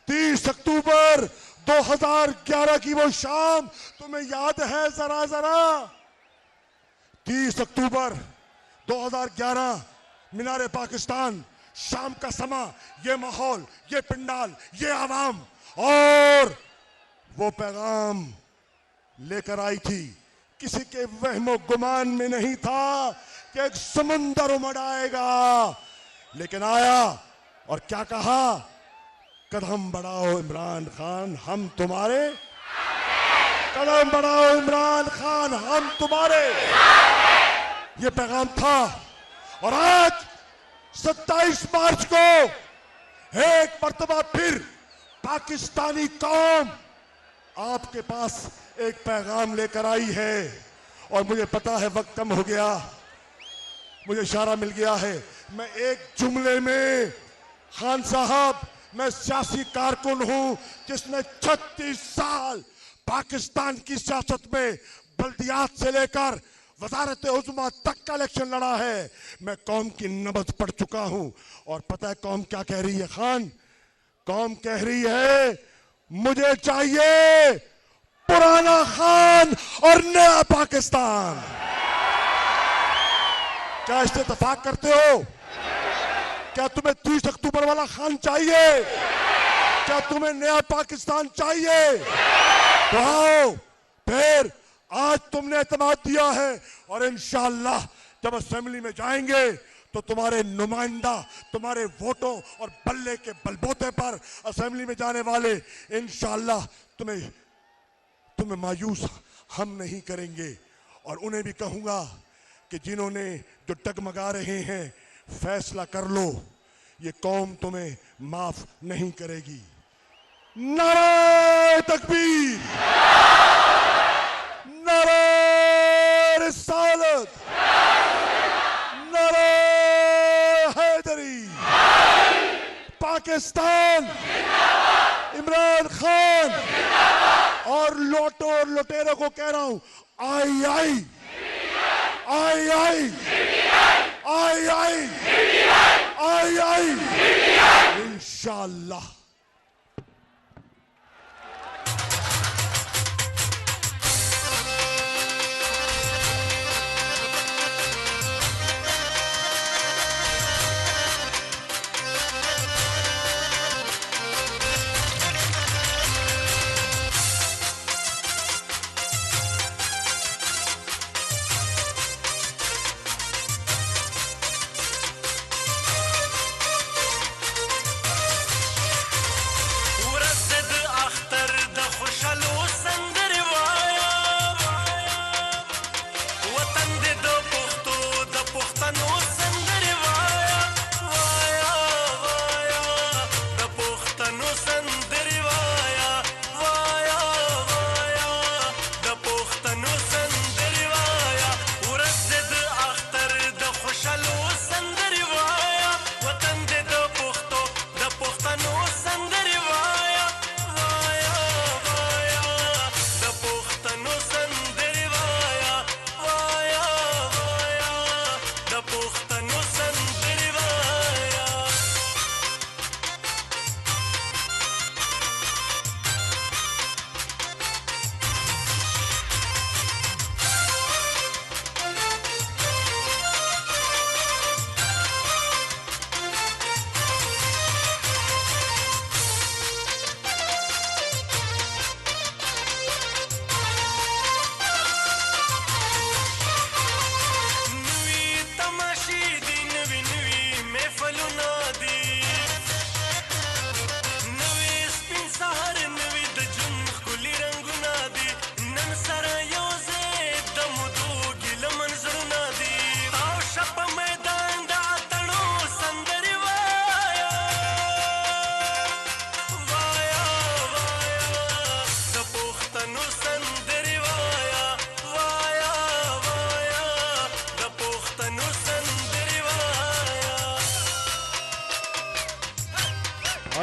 30 अक्टूबर 2011 की वो शाम तुम्हें याद है? जरा जरा 30 अक्टूबर 2011 मीनारे पाकिस्तान, शाम का समा, ये माहौल, ये पिंडाल, ये आवाम, और वो पैगाम लेकर आई थी। किसी के वहमो गुमान में नहीं था कि एक समंदर उमड़ आएगा, लेकिन आया। और क्या कहा? कदम बढ़ाओ इमरान खान, हम तुम्हारे। कदम बढ़ाओ इमरान खान, हम तुम्हारे। ये पैगाम था। और आज 27 मार्च को एक मर्तबा फिर पाकिस्तानी कौम आपके पास एक पैगाम लेकर आई है। और मुझे पता है वक्त कम हो गया, मुझे इशारा मिल गया है। मैं एक जुमले में, खान साहब, मैं सियासी कारकुन हूं जिसने 36 साल पाकिस्तान की सियासत में बल्दियात से लेकर वजारत उज़्मा तक का इलेक्शन लड़ा है। मैं कौम की नबज पढ़ चुका हूं। और पता है कौम क्या कह रही है खान? कौम कह रही है, मुझे चाहिए पुराना खान और नया पाकिस्तान। क्या इससे इत्तेफाक करते हो? क्या तुम्हें 30 अक्टूबर वाला खान चाहिए? क्या तुम्हें नया पाकिस्तान चाहिए? तो आओ फिर, आज तुमने एतमाद दिया है और इंशाअल्लाह जब असेंबली में जाएंगे तो तुम्हारे नुमाइंदा तुम्हारे वोटों और बल्ले के बलबूते पर असेंबली में जाने वाले इंशाअल्लाह तुम्हें मायूस हम नहीं करेंगे। और उन्हें भी कहूंगा कि जिन्होंने जो डगमगा रहे हैं, फैसला कर लो, ये कौम तुम्हें माफ नहीं करेगी। नारे तकबीर, नारे रिसालत, नारे हैदरी, पाकिस्तान, इमरान खान। और लोटो और लुटेरों को कह रहा हूं, आई आई आई आई आई आई आई आई इंशाअल्लाह।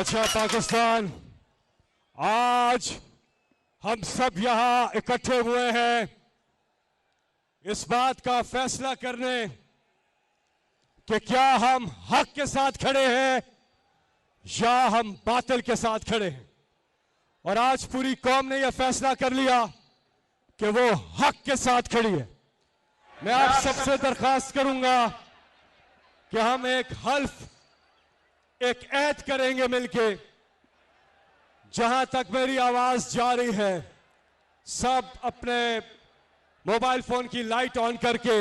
अच्छा पाकिस्तान, आज हम सब यहां इकट्ठे हुए हैं इस बात का फैसला करने कि क्या हम हक के साथ खड़े हैं या हम बातिल के साथ खड़े हैं। और आज पूरी कौम ने यह फैसला कर लिया कि वो हक के साथ खड़ी है। मैं आप सबसे दरखास्त करूंगा कि हम एक हल्फ, एक ऐद करेंगे मिलके। जहां तक मेरी आवाज जा रही है, सब अपने मोबाइल फोन की लाइट ऑन करके,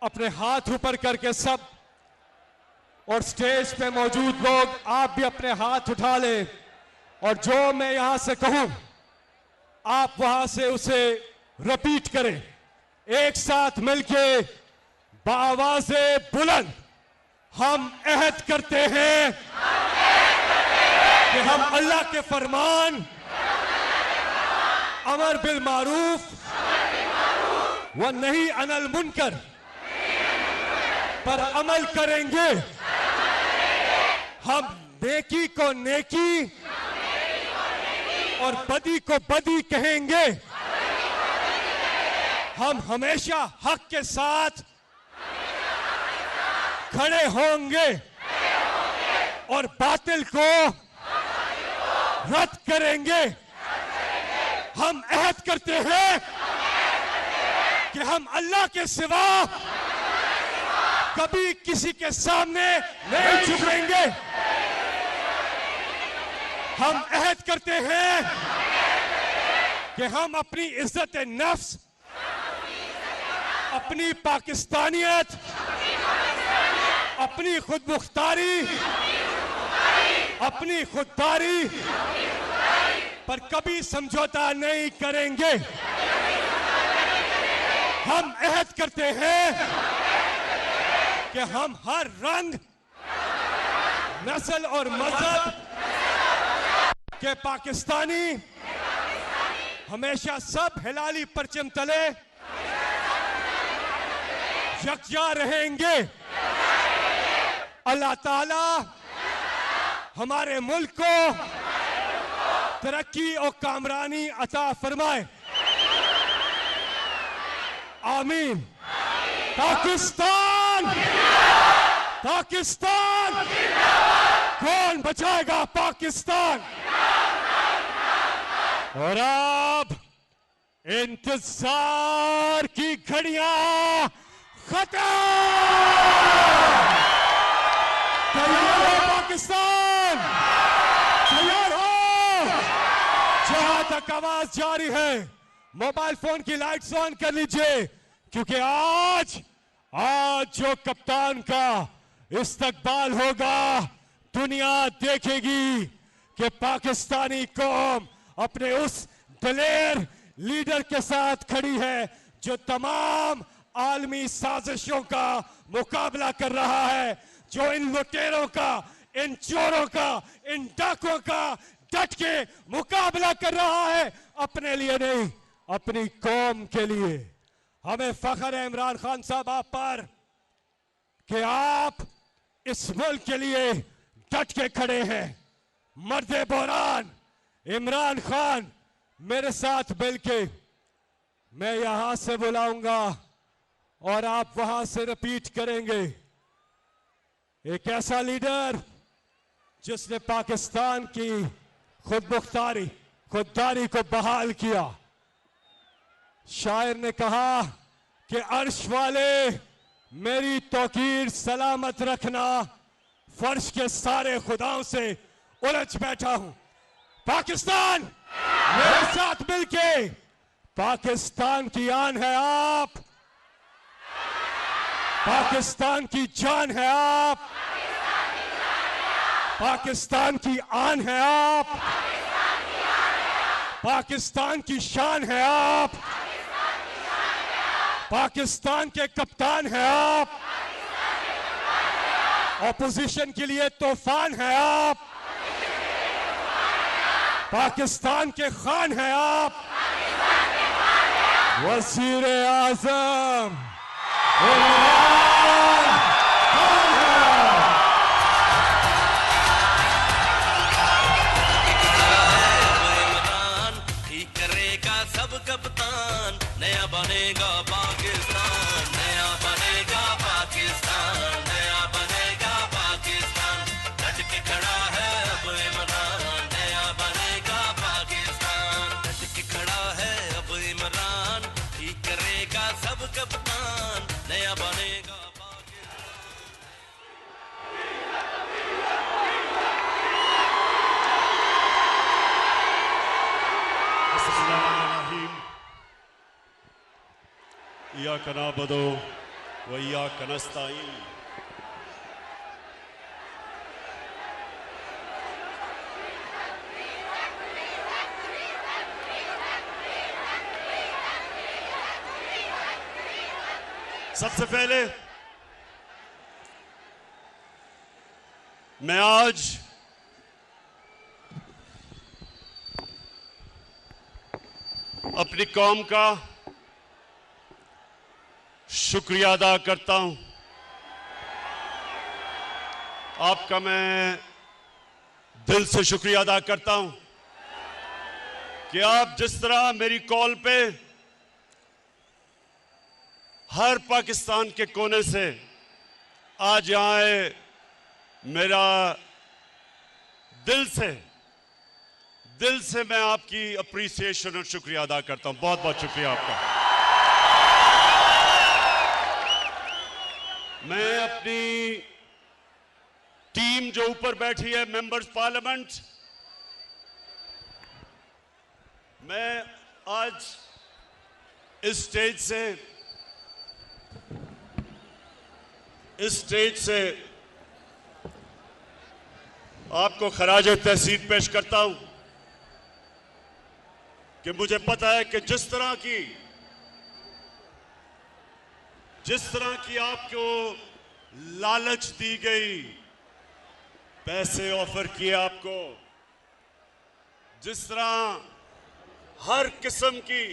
अपने हाथ ऊपर करके सब, और स्टेज पे मौजूद लोग आप भी अपने हाथ उठा लें और जो मैं यहां से कहूं आप वहां से उसे रिपीट करें। एक साथ मिलके बाआवाज़े बुलंद हम अहद करते हैं कि हम अल्लाह के फरमान अमर बिल मारूफ व नहीं अनिल मुनकर पर अमल करेंगे। हम नेकी को नेकी और बदी को बदी कहेंगे। हम हमेशा हक के साथ खड़े होंगे और बातिल को रद्द करेंगे। हम अहद करते हैं कि हम अल्लाह के सिवा कभी किसी के सामने नहीं झुकेंगे। हम अहद करते हैं कि हम अपनी इज्जत नफ्स, अपनी पाकिस्तानियत, अपनी खुदमुख्तारी, अपनी खुददारी पर कभी समझौता नहीं करेंगे। हम अहद करते हैं कि हम हर रंग, नस्ल और मजहब के पाकिस्तानी हमेशा सब हिलाली परचम तले यकजा रहेंगे। अल्लाह ताला हमारे मुल्क को तरक्की और कामरानी अता फरमाए। आमीन। पाकिस्तान, पाकिस्तान, कौन बचाएगा पाकिस्तान? और अब इंतजार की घड़ियां खत्म। तैयार हो पाकिस्तान, तैयार हो। जहां तक आवाज जारी है, मोबाइल फोन की लाइट्स ऑन कर लीजिए, क्योंकि आज जो कप्तान का इस्तकबाल होगा, दुनिया देखेगी कि पाकिस्तानी कौम अपने उस दलेर लीडर के साथ खड़ी है जो तमाम आलमी साजिशों का मुकाबला कर रहा है, जो इन लुटेरों का, इन चोरों का, इन डाकुओं का डट के मुकाबला कर रहा है। अपने लिए नहीं, अपनी कौम के लिए। हमें फख्र है इमरान खान साहब आप पर कि आप इस मुल्क के लिए डट के खड़े हैं। मर्दे बोरान इमरान खान मेरे साथ मिलके मैं यहां से बुलाऊंगा और आप वहां से रिपीट करेंगे। एक ऐसा लीडर जिसने पाकिस्तान की खुददारी को बहाल किया। शायर ने कहा कि अर्श वाले मेरी तौकीर सलामत रखना, फर्श के सारे खुदाओं से उलझ बैठा हूं। पाकिस्तान मेरे साथ मिलके, पाकिस्तान की आन है आप, पाकिस्तान की जान है आप, पाकिस्तान की आन है आप, पाकिस्तान की शान है आप, पाकिस्तान के कप्तान है आप, ऑपोजिशन के लिए तूफान है आप, पाकिस्तान के खान है आप, वजीर आजम इमरान खान है। इय्याका नअबुदु व इय्याका नस्तईन। सबसे पहले मैं आज अपनी कौम का शुक्रिया अदा करता हूं। आपका मैं दिल से शुक्रिया अदा करता हूं कि आप जिस तरह मेरी कॉल पे हर पाकिस्तान के कोने से आज यहां आए, मेरा दिल से मैं आपकी अप्रिसिएशन और शुक्रिया अदा करता हूं। बहुत बहुत शुक्रिया आपका। मैं अपनी टीम जो ऊपर बैठी है, मेंबर्स पार्लियामेंट, मैं आज इस स्टेज से आपको खराज तहसीन पेश करता हूं कि मुझे पता है कि जिस तरह की आपको लालच दी गई, पैसे ऑफर किए आपको, जिस तरह हर किस्म की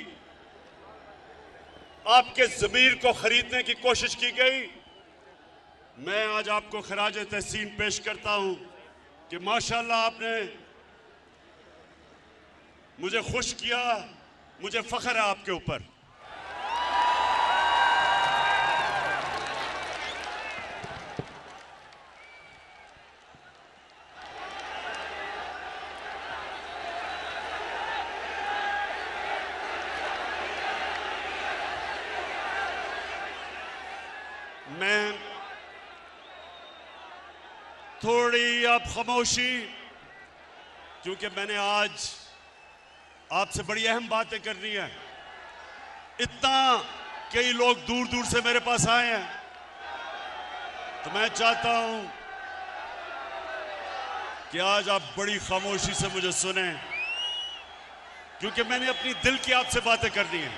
आपके ज़मीर को खरीदने की कोशिश की गई, मैं आज आपको खराज तहसीन पेश करता हूं कि माशाअल्लाह आपने मुझे खुश किया। मुझे फख्र है आपके ऊपर। मैं थोड़ी अब खामोशी, क्योंकि मैंने आज आपसे बड़ी अहम बातें करनी है। इतना कई लोग दूर दूर से मेरे पास आए हैं, तो मैं चाहता हूं कि आज आप बड़ी खामोशी से मुझे सुने, क्योंकि मैंने अपनी दिल की आपसे बातें करनी है।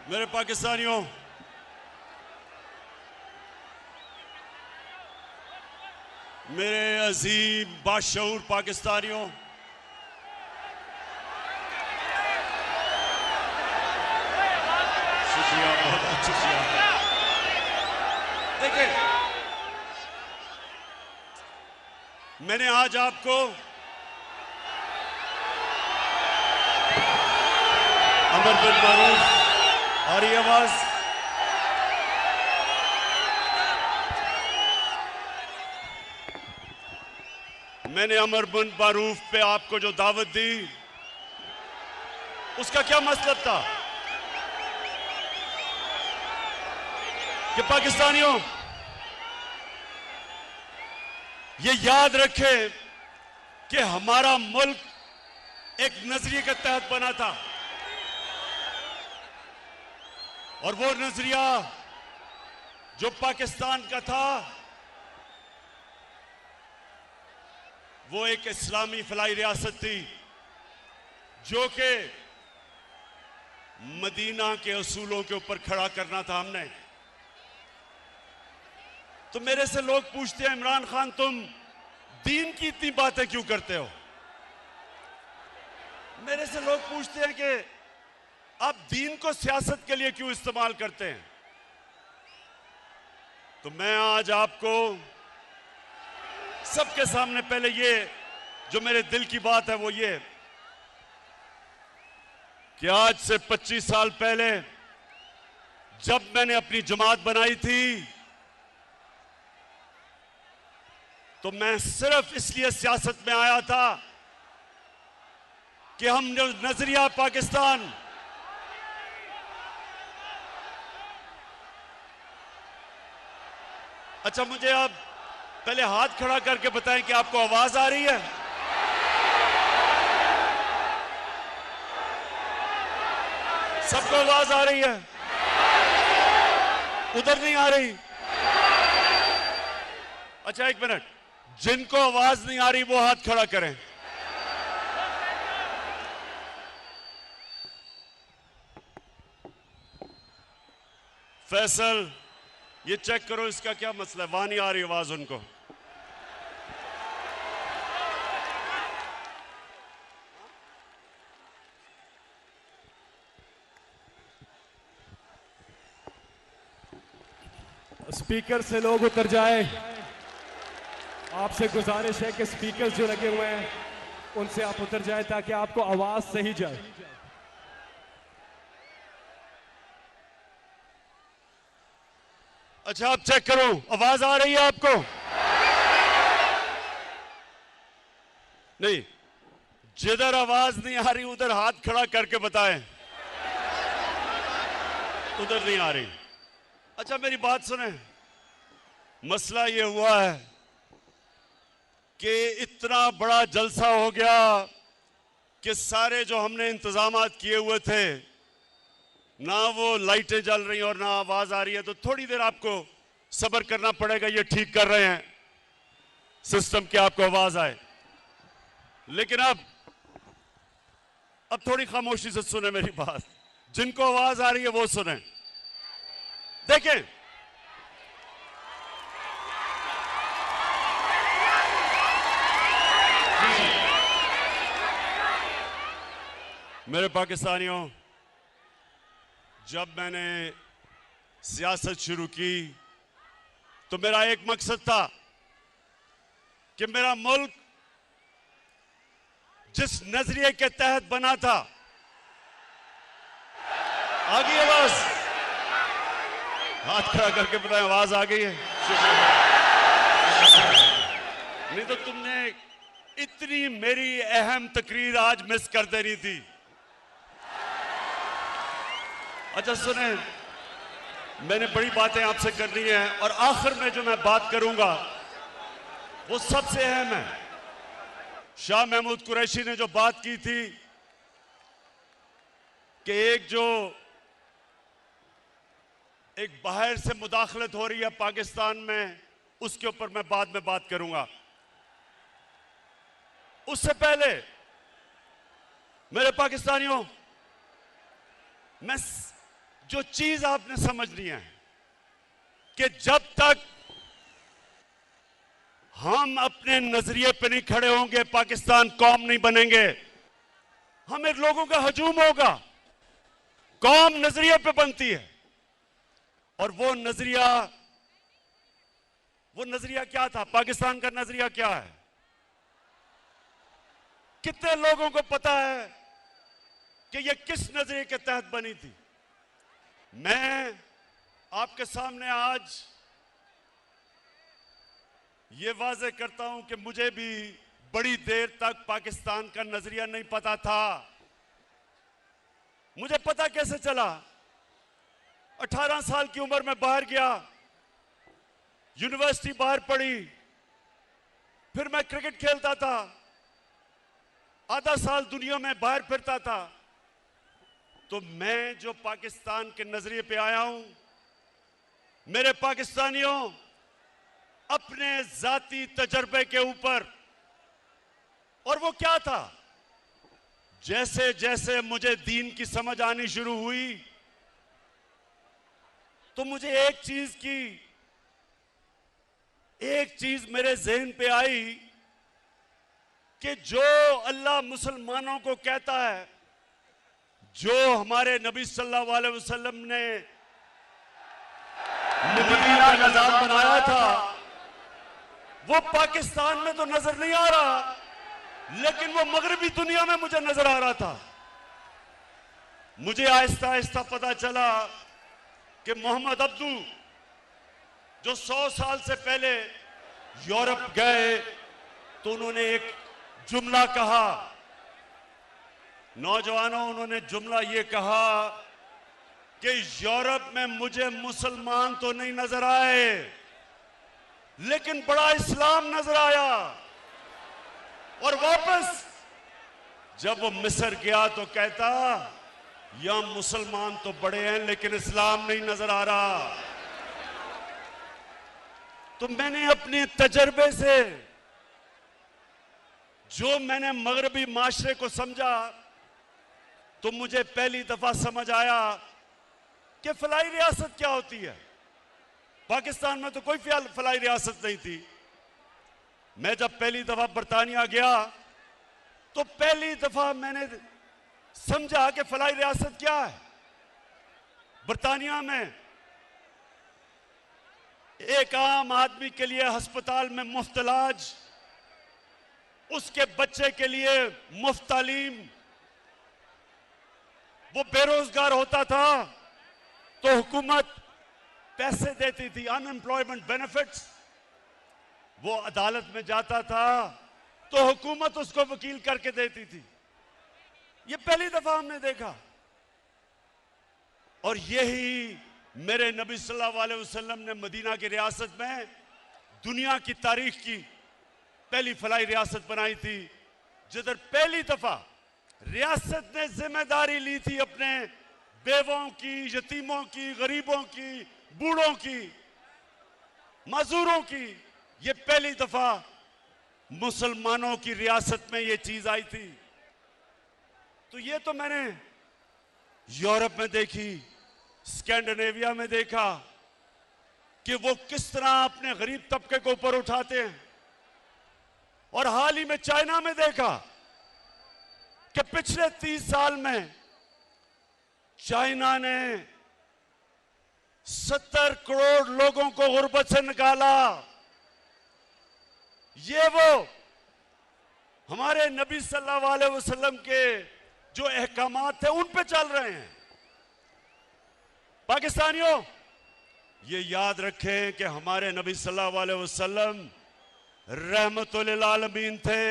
मेरे पाकिस्तानियों, मेरे अजीम बाशऊर पाकिस्तानियों, शुक्रिया, बहुत बहुत शुक्रिया। देखिए, मैंने आज आपको अमर बिन मारूफ, आ रही आवाज, मैंने अमर बिन मारूफ पे आपको जो दावत दी, उसका क्या मतलब था कि पाकिस्तानियों ये याद रखें कि हमारा मुल्क एक नजरिए के तहत बना था, और वो नजरिया जो पाकिस्तान का था वो एक इस्लामी फलाई रियासत थी, जो कि मदीना के असूलों के ऊपर खड़ा करना था हमने। तो मेरे से लोग पूछते हैं, इमरान खान तुम दीन की इतनी बातें क्यों करते हो? मेरे से लोग पूछते हैं कि आप दीन को सियासत के लिए क्यों इस्तेमाल करते हैं? तो मैं आज आपको सबके सामने पहले ये जो मेरे दिल की बात है वो ये कि आज से 25 साल पहले जब मैंने अपनी जमात बनाई थी, तो मैं सिर्फ इसलिए सियासत में आया था कि हम नजरिया पाकिस्तान, अच्छा मुझे अब पहले हाथ खड़ा करके बताएं कि आपको आवाज आ रही है। सबको आवाज आ रही है? उधर नहीं आ रही? अच्छा एक मिनट, जिनको आवाज नहीं आ रही वो हाथ खड़ा करें। फैसल, ये चेक करो इसका क्या मसला है, वहां नहीं आ रही आवाज उनको। स्पीकर से लोग उतर जाए। आपसे गुजारिश है कि स्पीकर जो लगे हुए हैं उनसे आप उतर जाए ताकि आपको आवाज सही जाए। अच्छा आप चेक करो, आवाज आ रही है आपको? नहीं, जिधर आवाज नहीं आ रही उधर हाथ खड़ा करके बताएं। उधर नहीं आ रही। अच्छा मेरी बात सुने, मसला ये हुआ है कि इतना बड़ा जलसा हो गया कि सारे जो हमने इंतजामात किए हुए थे, ना वो लाइटें जल रही और ना आवाज आ रही है, तो थोड़ी देर आपको सब्र करना पड़ेगा। ये ठीक कर रहे हैं सिस्टम की आपको आवाज आए। लेकिन अब थोड़ी खामोशी से सुने मेरी बात। जिनको आवाज आ रही है वो सुने। देखें, मेरे पाकिस्तानियों, जब मैंने सियासत शुरू की तो मेरा एक मकसद था कि मेरा मुल्क जिस नजरिए के तहत बना था, आ गई आवाज? हाथ खड़ा करके बताएं आवाज आ गई है? नहीं तो तुमने इतनी मेरी अहम तकरीर आज मिस कर देनी थी। अच्छा सुने, मैंने बड़ी बातें आपसे करनी है और आखिर में जो मैं बात करूंगा वो सबसे अहम है। शाह महमूद कुरैशी ने जो बात की थी कि एक बाहर से मुदाखलत हो रही है पाकिस्तान में, उसके ऊपर मैं बाद में बात करूंगा। उससे पहले मेरे पाकिस्तानियों, मैं जो चीज आपने समझनी है कि जब तक हम अपने नजरिए पे नहीं खड़े होंगे पाकिस्तान कौम नहीं बनेंगे। हमें लोगों का हजूम होगा। कौम नजरिए पे बनती है और वो नजरिया क्या था? पाकिस्तान का नजरिया क्या है? कितने लोगों को पता है कि ये किस नजरिए के तहत बनी थी? मैं आपके सामने आज ये वाज़ेह करता हूं कि मुझे भी बड़ी देर तक पाकिस्तान का नजरिया नहीं पता था। मुझे पता कैसे चला? 18 साल की उम्र में बाहर गया, यूनिवर्सिटी बाहर पढ़ी, फिर मैं क्रिकेट खेलता था, आधा साल दुनिया में बाहर फिरता था। तो मैं जो पाकिस्तान के नजरिए पे आया हूं, मेरे पाकिस्तानियों, अपने जाती तजर्बे के ऊपर। और वो क्या था? जैसे जैसे मुझे दीन की समझ आनी शुरू हुई तो मुझे एक चीज मेरे ज़हन पे आई कि जो अल्लाह मुसलमानों को कहता है, जो हमारे नबी सल्लल्लाहु अलैहि वसल्लम ने मदीना का निजाम बनाया था, वो पाकिस्तान में तो नजर नहीं आ रहा, लेकिन वो मगरबी दुनिया में मुझे नजर आ रहा था। मुझे आहिस्ता आहिस्ता पता चला कि मोहम्मद अब्दू जो 100 साल से पहले यूरोप गए तो उन्होंने एक जुमला कहा। नौजवानों, उन्होंने जुमला ये कहा कि यूरोप में मुझे मुसलमान तो नहीं नजर आए, लेकिन बड़ा इस्लाम नजर आया। और वापस जब वो मिस्र गया तो कहता या मुसलमान तो बड़े हैं लेकिन इस्लाम नहीं नजर आ रहा। तो मैंने अपने तजर्बे से जो मैंने मगरबी माशरे को समझा, तो मुझे पहली दफा समझ आया कि फलाई रियासत क्या होती है। पाकिस्तान में तो कोई फलाई रियासत नहीं थी। मैं जब पहली दफा बरतानिया गया तो पहली दफा मैंने समझा कि फलाई रियासत क्या है। बरतानिया में एक आम आदमी के लिए अस्पताल में मुफ्त इलाज, उसके बच्चे के लिए मुफ्त तालीम, वो बेरोजगार होता था तो हुकूमत पैसे देती थी, अनएम्प्लॉयमेंट बेनिफिट्स। वो अदालत में जाता था तो हुकूमत उसको वकील करके देती थी। ये पहली दफा हमने देखा। और यही मेरे नबी सल्लल्लाहु अलैहि वसल्लम ने मदीना की रियासत में दुनिया की तारीख की पहली फलाई रियासत बनाई थी, जिधर पहली दफा रियासत ने जिम्मेदारी ली थी अपने बेवों की, यतीमों की, गरीबों की, बूढ़ों की, मजदूरों की। ये पहली दफा मुसलमानों की रियासत में ये चीज आई थी। तो ये तो मैंने यूरोप में देखी, स्कैंडिनेविया में देखा कि वो किस तरह अपने गरीब तबके को ऊपर उठाते हैं। और हाल ही में चाइना में देखा कि पिछले 30 साल में चाइना ने 70 करोड़ लोगों को गुर्बत से निकाला। ये वो हमारे नबी सल्लल्लाहु अलैहि वसल्लम के जो अहकामात थे उन पे चल रहे हैं। पाकिस्तानियों, ये याद रखें कि हमारे नबी सल्लल्लाहु अलैहि वसल्लम रहमतुल आलमीन थे।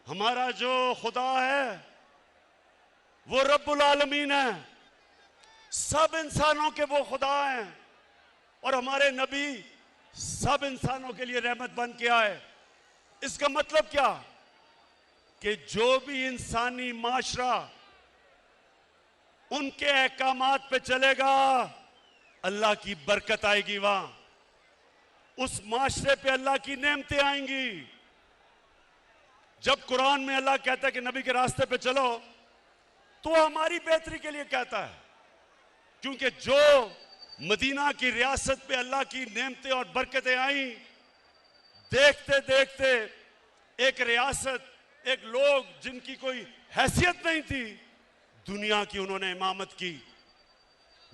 हमारा जो खुदा है वो रब्बुल आलमीन है, सब इंसानों के वो खुदा हैं। और हमारे नबी सब इंसानों के लिए रहमत बन के आए। इसका मतलब क्या कि जो भी इंसानी माशरा उनके अहकामात पे चलेगा, अल्लाह की बरकत आएगी। वहां उस माशरे पे अल्लाह की नेमतें आएंगी। जब कुरान में अल्लाह कहता है कि नबी के रास्ते पे चलो, तो हमारी बेहतरी के लिए कहता है, क्योंकि जो मदीना की रियासत पे अल्लाह की नेमतें और बरकतें आई, देखते देखते एक रियासत, एक लोग जिनकी कोई हैसियत नहीं थी, दुनिया की उन्होंने इमामत की,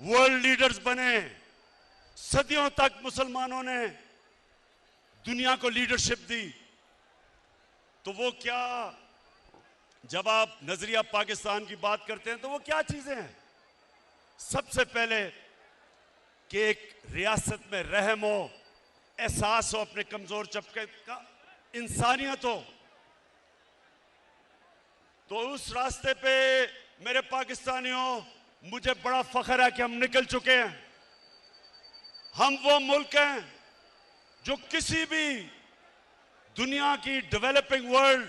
वर्ल्ड लीडर्स बने। सदियों तक मुसलमानों ने दुनिया को लीडरशिप दी। तो वो क्या, जब आप नजरिया पाकिस्तान की बात करते हैं तो वो क्या चीजें हैं? सबसे पहले कि एक रियासत में रहम हो, एहसास हो अपने कमजोर तबके का, इंसानियत हो। तो उस रास्ते पे मेरे पाकिस्तानियों, मुझे बड़ा फख्र है कि हम निकल चुके हैं। हम वो मुल्क हैं जो किसी भी दुनिया की डेवलपिंग वर्ल्ड,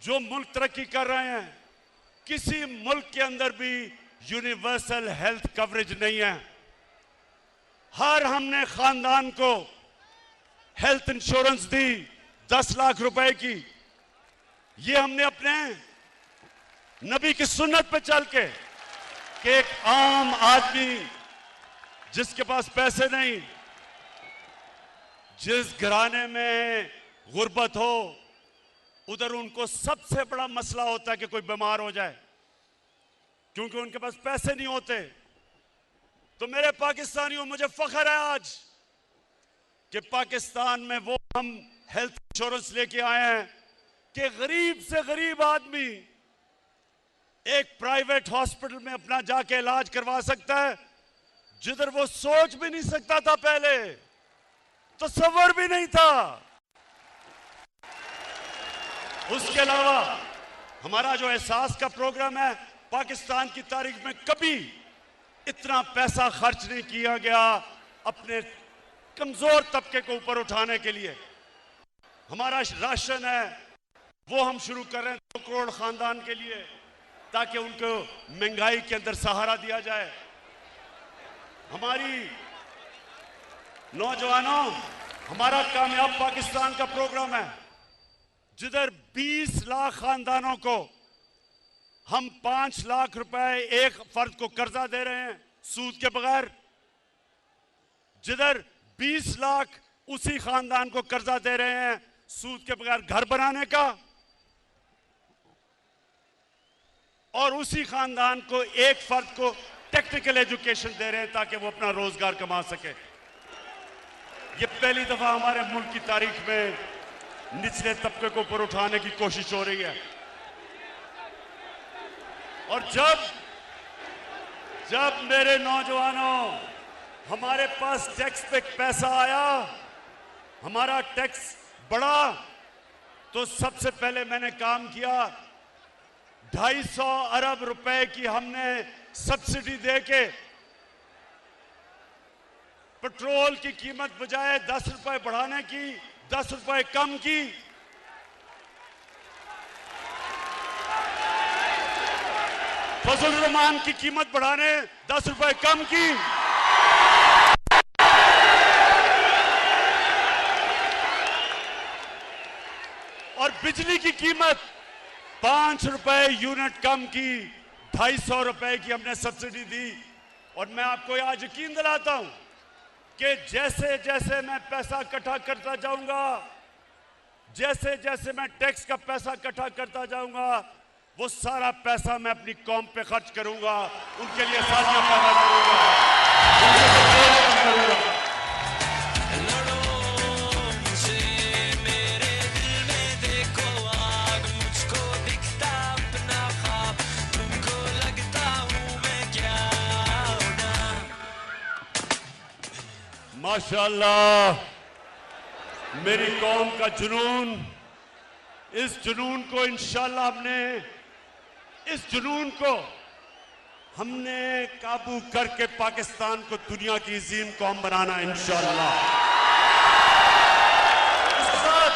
जो मुल्क तरक्की कर रहे हैं, किसी मुल्क के अंदर भी यूनिवर्सल हेल्थ कवरेज नहीं है। हर हमने खानदान को हेल्थ इंश्योरेंस दी 10 लाख रुपए की। ये हमने अपने नबी की सुन्नत पे चल के, कि एक आम आदमी जिसके पास पैसे नहीं, जिस घराने में गुर्बत हो, उधर उनको सबसे बड़ा मसला होता है कि कोई बीमार हो जाए, क्योंकि उनके पास पैसे नहीं होते। तो मेरे पाकिस्तानियों, मुझे फख्र है आज कि पाकिस्तान में वो हम हेल्थ इंश्योरेंस लेके आए हैं कि गरीब से गरीब आदमी एक प्राइवेट हॉस्पिटल में अपना जाके इलाज करवा सकता है, जिधर वो सोच भी नहीं सकता था, पहले तसव्वुर भी नहीं था। उसके अलावा हमारा जो एहसास का प्रोग्राम है, पाकिस्तान की तारीख में कभी इतना पैसा खर्च नहीं किया गया अपने कमजोर तबके को ऊपर उठाने के लिए। हमारा राशन है वो हम शुरू कर रहे हैं 2 करोड़ खानदान के लिए, ताकि उनको महंगाई के अंदर सहारा दिया जाए। हमारी नौजवानों, हमारा कामयाब पाकिस्तान का प्रोग्राम है जिधर 20 लाख खानदानों को हम 5 लाख रुपए एक फर्द को कर्जा दे रहे हैं सूद के बगैर, जिधर 20 लाख उसी खानदान को कर्जा दे रहे हैं सूद के बगैर घर बनाने का, और उसी खानदान को एक फर्द को टेक्निकल एजुकेशन दे रहे हैं ताकि वो अपना रोजगार कमा सके। ये पहली दफा हमारे मुल्क की तारीख में निचले तबके को ऊपर उठाने की कोशिश हो रही है। और जब मेरे नौजवानों हमारे पास टैक्स पे पैसा आया, हमारा टैक्स बढ़ा, तो सबसे पहले मैंने काम किया 250 अरब रुपए की हमने सब्सिडी देके पेट्रोल की कीमत बजाय 10 रुपए बढ़ाने की 10 रुपए कम की। फजल रहमान की कीमत बढ़ाने 10 रुपए कम की। और बिजली की कीमत 5 रुपए यूनिट कम की, 250 रुपए की हमने सब्सिडी दी। और मैं आपको आज यकीन दिलाता हूं कि जैसे जैसे मैं पैसा इकट्ठा करता जाऊंगा, जैसे जैसे मैं टैक्स का पैसा इकट्ठा करता जाऊंगा, वो सारा पैसा मैं अपनी कौम पे खर्च करूंगा, उनके लिए साजियां पैदा करूंगा, माशाअल्लाह मेरी कौम का जुनून, इस जुनून को इंशाअल्लाह हमने काबू करके पाकिस्तान को दुनिया की अजीम कौम बनाना इंशाअल्लाह। इसके साथ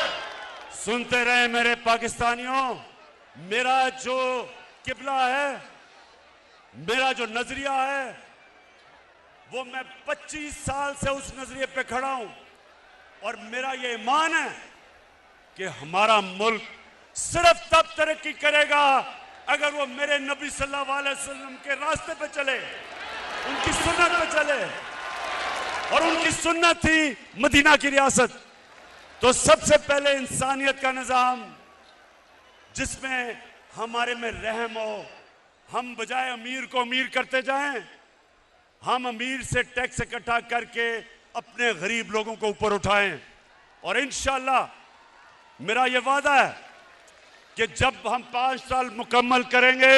सुनते रहे मेरे पाकिस्तानियों, मेरा जो किबला है, मेरा जो नजरिया है, वो मैं 25 साल से उस नजरिए पे खड़ा हूं। और मेरा ये ईमान है कि हमारा मुल्क सिर्फ तब तरक्की करेगा अगर वो मेरे नबी सल्लल्लाहु अलैहि वसल्लम के रास्ते पे चले, उनकी सुन्नत पे चले। और उनकी सुन्नत थी मदीना की रियासत। तो सबसे पहले इंसानियत का निजाम जिसमें हमारे में रहम हो, हम बजाय अमीर को अमीर करते जाएं, हम अमीर से टैक्स इकट्ठा करके अपने गरीब लोगों को ऊपर उठाएं। और इंशाअल्लाह मेरा यह वादा है कि जब हम 5 साल मुकम्मल करेंगे,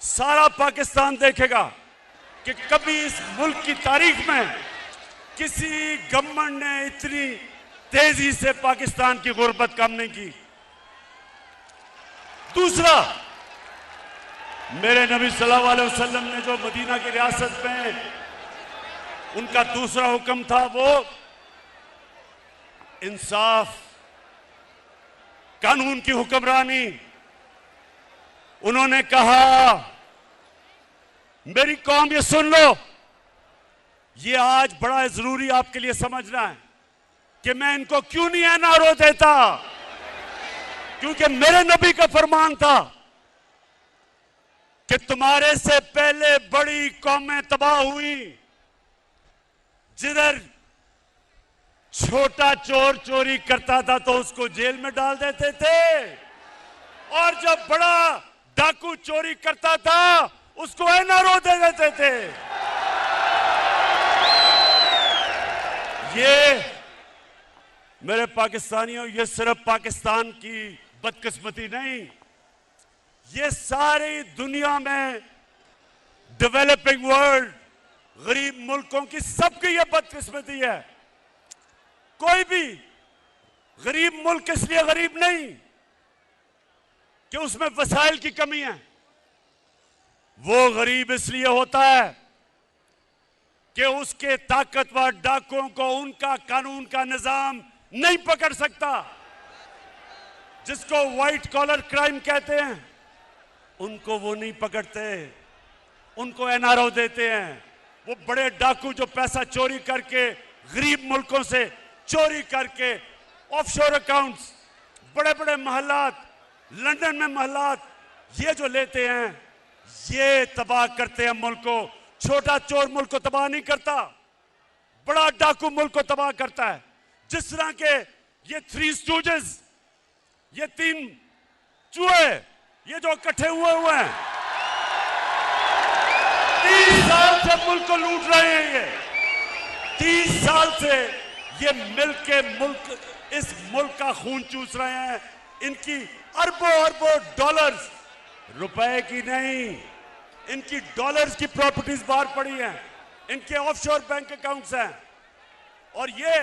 सारा पाकिस्तान देखेगा कि कभी इस मुल्क की तारीख में किसी गवर्नमेंट ने इतनी तेजी से पाकिस्तान की गुर्बत कम नहीं की। दूसरा, मेरे नबी सल्लल्लाहु अलैहि वसल्लम ने जो मदीना की रियासत में उनका दूसरा हुक्म था, वो इंसाफ, कानून की हुक्मरानी। उन्होंने कहा, मेरी कौम ये सुन लो, ये आज बड़ा जरूरी आपके लिए समझना है कि मैं इनको क्यों नहीं एनआरओ देता, क्योंकि मेरे नबी का फरमान था कि तुम्हारे से पहले बड़ी कौमें तबाह हुई, जिधर छोटा चोर चोरी करता था तो उसको जेल में डाल देते थे, और जब बड़ा डाकू चोरी करता था उसको एनआरओ दे देते थे। ये मेरे पाकिस्तानियों, ये सिर्फ पाकिस्तान की बदकिस्मती नहीं, ये सारी दुनिया में डेवलपिंग वर्ल्ड, गरीब मुल्कों की सबकी ये बदकिस्मती है। कोई भी गरीब मुल्क इसलिए गरीब नहीं कि उसमें वसाइल की कमी है, वो गरीब इसलिए होता है कि उसके ताकतवर डाकुओं को उनका कानून का निजाम नहीं पकड़ सकता, जिसको व्हाइट कॉलर क्राइम कहते हैं। उनको वो नहीं पकड़ते, उनको एनआरओ देते हैं। वो बड़े डाकू जो पैसा चोरी करके गरीब मुल्कों से चोरी करके ऑफशोर अकाउंट्स, बड़े बड़े महलात, लंदन में महलात, ये जो लेते हैं, ये तबाह करते हैं मुल्क को। छोटा चोर मुल्क को तबाह नहीं करता, बड़ा डाकू मुल्क को तबाह करता है। जिस तरह के ये थ्री स्टूजेस, ये तीन चूहे, ये जो इकट्ठे हुए हैं, 30 साल से मुल्क को लूट रहे हैं। ये 30 साल से ये मिलके मुल्क, इस मुल्क का खून चूस रहे हैं। इनकी अरबों अरबों डॉलर्स, रुपए की नहीं, इनकी डॉलर्स की प्रॉपर्टीज बाहर पड़ी हैं, इनके ऑफशोर बैंक अकाउंट्स हैं। और ये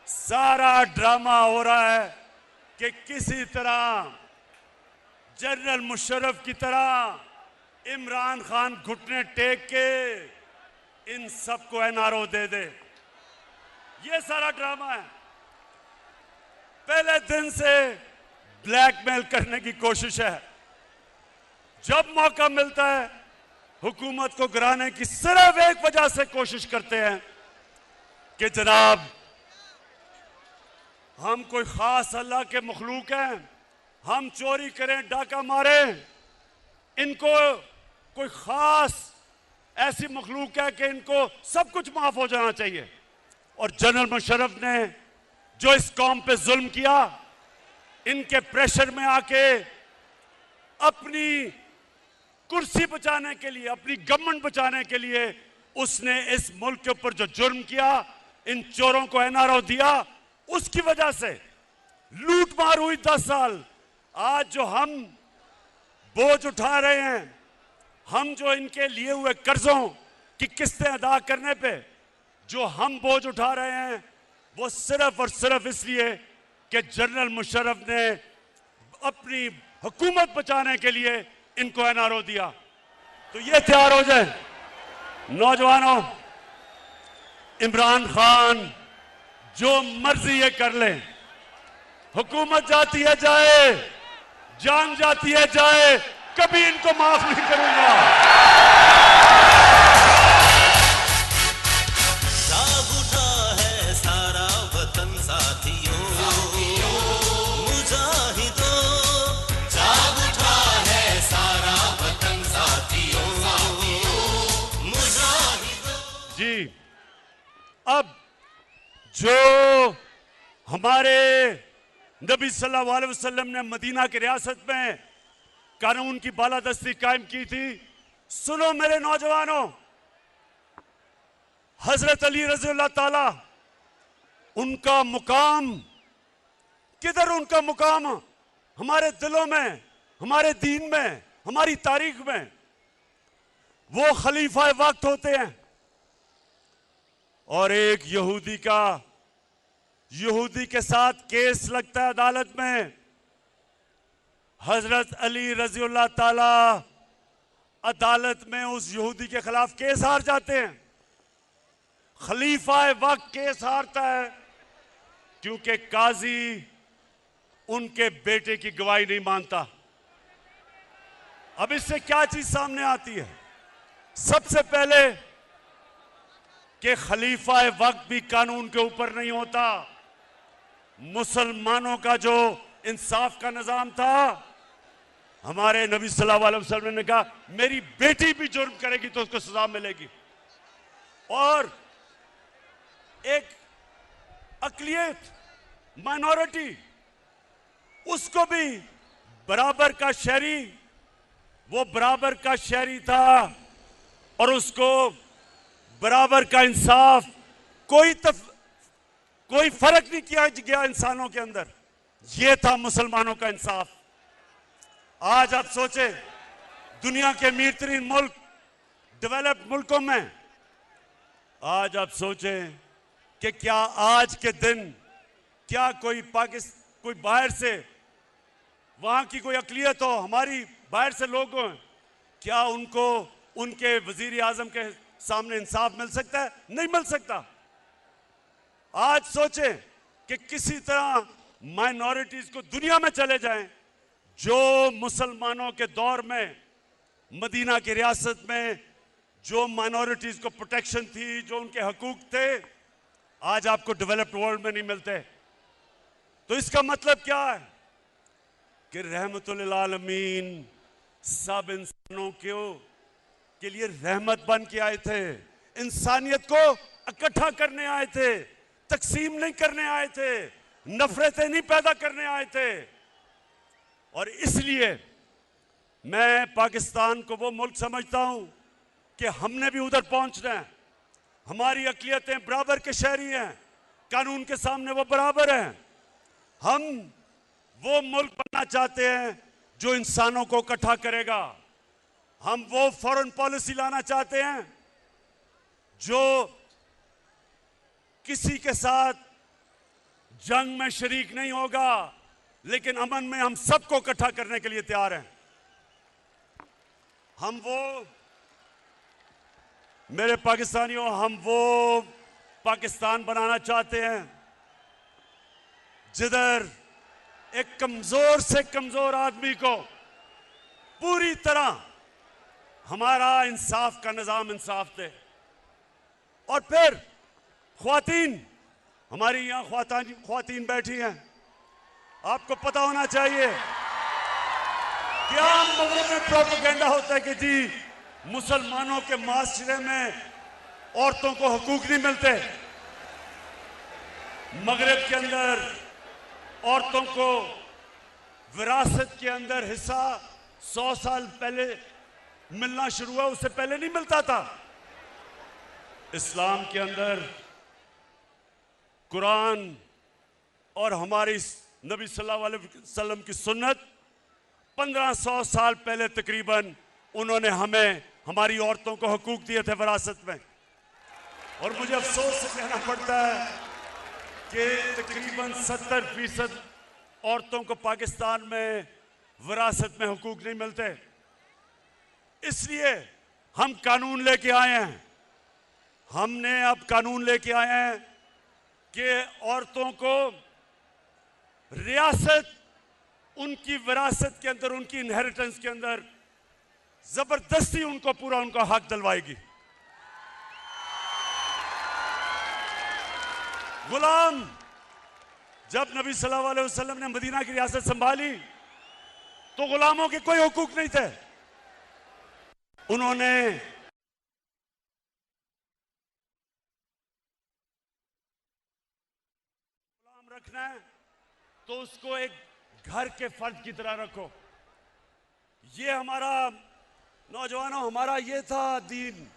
सारा ड्रामा हो रहा है कि किसी तरह जनरल मुशर्रफ की तरह इमरान खान घुटने टेक के इन सबको एनआरओ दे दे। ये सारा ड्रामा है। पहले दिन से ब्लैकमेल करने की कोशिश है। जब मौका मिलता है हुकूमत को गिराने की सिर्फ एक वजह से कोशिश करते हैं कि जनाब हम कोई खास अल्लाह के मखलूक हैं, हम चोरी करें, डाका मारें, इनको कोई खास ऐसी मखलूक है कि इनको सब कुछ माफ हो जाना चाहिए। और जनरल मुशर्रफ ने जो इस कौम पे जुल्म किया, इनके प्रेशर में आके अपनी कुर्सी बचाने के लिए, अपनी गवर्नमेंट बचाने के लिए उसने इस मुल्क के ऊपर जो जुर्म किया, इन चोरों को एनआरओ दिया, उसकी वजह से लूट मार हुई 10 साल। आज जो हम बोझ उठा रहे हैं, हम जो इनके लिए हुए कर्जों की किस्तें अदा करने पे जो हम बोझ उठा रहे हैं, वो सिर्फ और सिर्फ इसलिए कि जनरल मुशर्रफ ने अपनी हुकूमत बचाने के लिए इनको एनआरओ दिया। तो ये तैयार हो जाए नौजवानों, इमरान खान जो मर्जी ये कर ले, हुकूमत जाती है जाए, जान जाती है जाए, कभी इनको माफ नहीं करूंगा। जाग उठा है सारा वतन साथियों, मुजाहिदों, जाग उठा है सारा वतन साथियों, मुजाहिदों। जी, अब जो हमारे नबी सल्लल्लाहु अलैहि वसल्लम ने मदीना की रियासत में कानून की बालादस्ती कायम की थी, सुनो मेरे नौजवानों, हजरत अली रज़ी अल्लाह ताला, उनका मुकाम किधर? उनका मुकाम हमारे दिलों में, हमारे दीन में, हमारी तारीख में। वो खलीफा वक्त होते हैं। और एक यहूदी के साथ केस लगता है अदालत में, हजरत अली रज़ियल्लाहु ताला अदालत में उस यहूदी के खिलाफ केस हार जाते हैं। खलीफा वक्त केस हारता है क्योंकि काजी उनके बेटे की गवाही नहीं मानता। अब इससे क्या चीज सामने आती है? सबसे पहले कि खलीफा वक्त भी कानून के ऊपर नहीं होता। मुसलमानों का जो इंसाफ का निजाम था, हमारे नबी सल्लल्लाहु अलैहि वसल्लम ने कहा मेरी बेटी भी जुर्म करेगी तो उसको सजा मिलेगी। और एक अकलियत, माइनॉरिटी, उसको भी बराबर का शहरी, वो बराबर का शहरी था और उसको बराबर का इंसाफ, कोई फर्क नहीं किया गया इंसानों के अंदर। ये था मुसलमानों का इंसाफ। आज आप सोचें, दुनिया के अमीर तरीन मुल्क, डेवलप्ड मुल्कों में, आज आप सोचें कि क्या आज के दिन क्या कोई बाहर से, वहां की कोई अकलियत हो, हमारी बाहर से लोग हों, क्या उनको उनके वजीर आजम के सामने इंसाफ मिल सकता है? नहीं मिल सकता। आज सोचें कि किसी तरह माइनॉरिटीज को दुनिया में चले जाएं, जो मुसलमानों के दौर में मदीना की रियासत में जो माइनॉरिटीज को प्रोटेक्शन थी, जो उनके हकूक थे, आज आपको डेवलप्ड वर्ल्ड में नहीं मिलते। तो इसका मतलब क्या है कि रहमतुल लिल आलमीन सब इंसानों के लिए रहमत बन के आए थे, इंसानियत को इकट्ठा करने आए थे, तकसीम नहीं करने आए थे, नफरतें नहीं पैदा करने आए थे। और इसलिए मैं पाकिस्तान को वो मुल्क समझता हूं कि हमने भी उधर पहुंचना है। हमारी अक़लियतें बराबर के शहरी हैं, कानून के सामने वो बराबर हैं। हम वो मुल्क बनना चाहते हैं जो इंसानों को इकट्ठा करेगा। हम वो फॉरेन पॉलिसी लाना चाहते हैं जो किसी के साथ जंग में शरीक नहीं होगा, लेकिन अमन में हम सबको इकट्ठा करने के लिए तैयार हैं। हम वो, मेरे पाकिस्तानियों, हम वो पाकिस्तान बनाना चाहते हैं जिधर एक कमजोर से कमजोर आदमी को पूरी तरह हमारा इंसाफ का निजाम इंसाफ दे। और फिर ख्वातीन, हमारी यहां ख्वातीन बैठी हैं, आपको पता होना चाहिए कि आम मगरब में प्रोपेगेंडा होता है कि जी मुसलमानों के माशरे में औरतों को हकूक नहीं मिलते। मगरब के अंदर औरतों को विरासत के अंदर हिस्सा 100 साल पहले मिलना शुरू हुआ, उससे पहले नहीं मिलता था। इस्लाम के अंदर कुरान और हमारी नबी सल्लल्लाहु अलैहि वसल्लम की सुन्नत 1500 साल पहले तकरीबन उन्होंने हमें, हमारी औरतों को हकूक दिए थे विरासत में। और मुझे अफसोस से कहना पड़ता है कि तकरीबन 70% औरतों को पाकिस्तान में विरासत में हकूक नहीं मिलते। इसलिए हम कानून लेके आए हैं, हमने अब कानून लेके आए हैं कि औरतों को रियासत, उनकी विरासत के अंदर, उनकी इनहेरिटेंस के अंदर जबरदस्ती उनको पूरा उनका हक दिलवाएगी। गुलाम, जब नबी सल्लल्लाहु अलैहि वसल्लम ने मदीना की रियासत संभाली तो गुलामों के कोई हुकूक नहीं थे। उन्होंने गुलाम रखना है तो उसको एक घर के फर्द की तरह रखो। ये हमारा, नौजवानों, हमारा ये था दीन।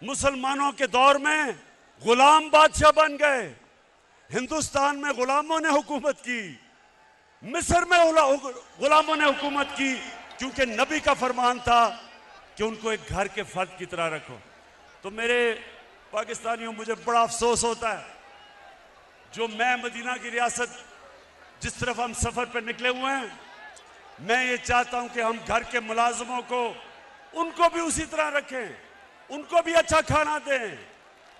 मुसलमानों के दौर में गुलाम बादशाह बन गए, हिंदुस्तान में गुलामों ने हुकूमत की, मिस्र में गुलामों ने हुकूमत की, क्योंकि नबी का फरमान था कि उनको एक घर के फर्द की तरह रखो। तो मेरे पाकिस्तानियों, मुझे बड़ा अफसोस होता है जो मैं मदीना की रियासत जिस तरफ हम सफर पर निकले हुए हैं, मैं ये चाहता हूं कि हम घर के मुलाजमों को, उनको भी उसी तरह रखें, उनको भी अच्छा खाना दें,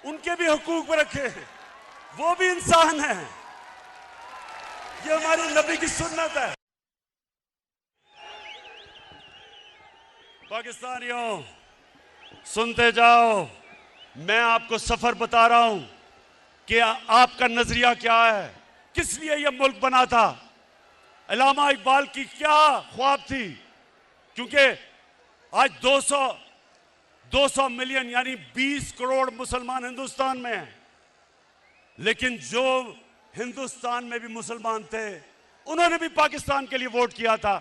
उनके भी हुकूक रखें, वो भी इंसान है। ये हमारी नबी की सुन्नत है। पाकिस्तानियों, सुनते जाओ, मैं आपको सफर बता रहा हूं कि आपका नजरिया क्या है, किस लिए यह मुल्क बना था, अल्लामा इकबाल की क्या ख्वाब थी। क्योंकि आज 200 मिलियन यानी 20 करोड़ मुसलमान हिंदुस्तान में हैं, लेकिन जो हिंदुस्तान में भी मुसलमान थे उन्होंने भी पाकिस्तान के लिए वोट किया था,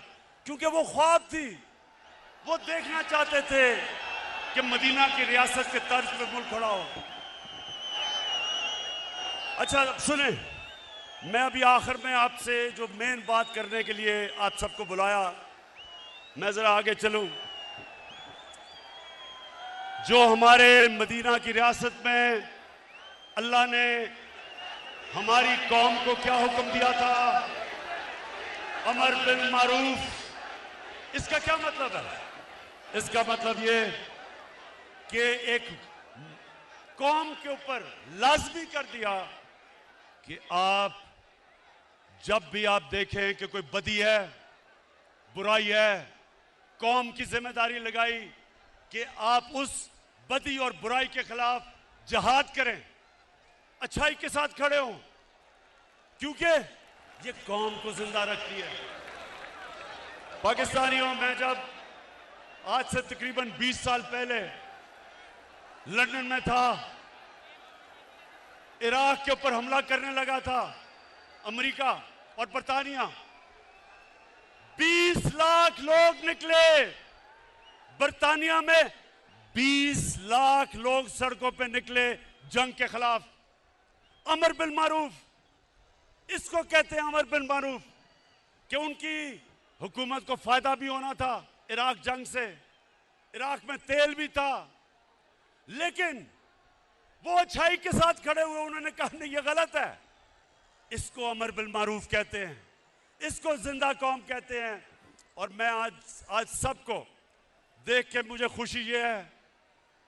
क्योंकि वो ख्वाब थी, वो देखना चाहते थे कि मदीना की रियासत के तर्ज पे मुल्क खड़ा हो। अच्छा सुने, मैं अभी आखिर में आपसे जो मेन बात करने के लिए आप सबको बुलाया, मैं जरा आगे चलूं। जो हमारे मदीना की रियासत में अल्लाह ने हमारी कौम को क्या हुक्म दिया था, अमर बिल मारूफ, इसका क्या मतलब है? इसका मतलब ये कि एक कौम के ऊपर लाजमी कर दिया कि आप जब भी आप देखें कि कोई बदी है, बुराई है, कौम की जिम्मेदारी लगाई कि आप उस बदी और बुराई के खिलाफ जिहाद करें, अच्छाई के साथ खड़े हों, क्योंकि ये कौम को जिंदा रखती है। पाकिस्तानियों, मैं जब आज से तकरीबन 20 साल पहले लंदन में था, इराक के ऊपर हमला करने लगा था अमेरिका और बरतानिया, 20 लाख लोग निकले। बरतानिया में 20 लाख लोग सड़कों पे निकले जंग के खिलाफ। अमर बिल मारूफ, इसको कहते हैं अमर बिल मारूफ, कि उनकी हुकूमत को फायदा भी होना था इराक जंग से, इराक में तेल भी था, लेकिन वो अच्छाई के साथ खड़े हुए। उन्होंने कहा नहीं, ये गलत है। इसको अमर बिल मारूफ कहते हैं, इसको जिंदा कौम कहते हैं। और मैं आज सबको देख के मुझे खुशी ये है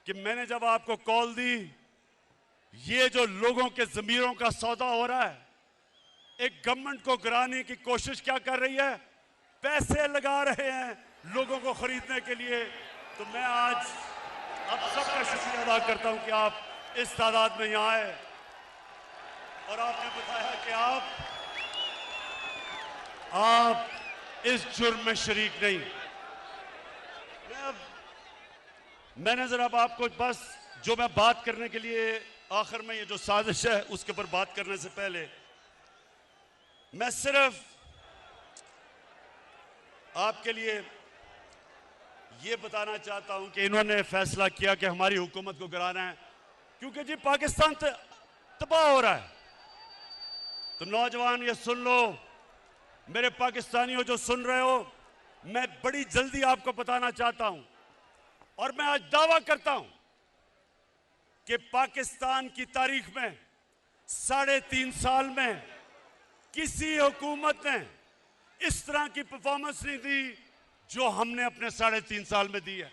कि मैंने जब आपको कॉल दी, ये जो लोगों के ज़मीरों का सौदा हो रहा है, एक गवर्नमेंट को गिराने की कोशिश क्या कर रही है, पैसे लगा रहे हैं लोगों को खरीदने के लिए। तो मैं आज आप सबका शुक्रिया अदा करता हूं कि आप इस तादाद में यहाँ आए और आपने बताया कि आप इस जुर्म में शरीक नहीं। मैंने जरा आपको बस जो मैं बात करने के लिए आखिर में, ये जो साजिश है उसके ऊपर बात करने से पहले मैं सिर्फ आपके लिए ये बताना चाहता हूं कि इन्होंने फैसला किया कि हमारी हुकूमत को गिराना है, क्योंकि जी पाकिस्तान तबाह हो रहा है। तो नौजवान ये सुन लो, मेरे पाकिस्तानियों जो सुन रहे हो, मैं बड़ी जल्दी आपको बताना चाहता हूं और मैं आज दावा करता हूं कि पाकिस्तान की तारीख में 3.5 साल में किसी हुकूमत ने इस तरह की परफॉर्मेंस नहीं दी जो हमने अपने 3.5 साल में दी है।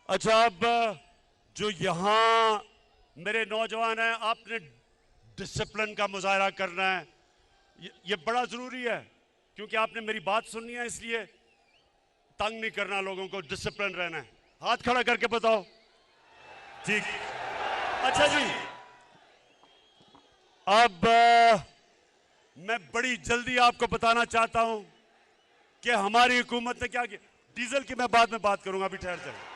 अच्छा, अब जो यहां मेरे नौजवान हैं, आपने डिसिप्लिन का मुजाहरा करना है, ये बड़ा जरूरी है, क्योंकि आपने मेरी बात सुननी है, इसलिए तंग नहीं करना लोगों को, डिसिप्लिन रहना है। हाथ खड़ा करके बताओ। ठीक, अच्छा जी, अब मैं बड़ी जल्दी आपको बताना चाहता हूं कि हमारी हुकूमत ने क्या किया। डीजल की मैं बाद में बात करूंगा, अभी ठहर जाए।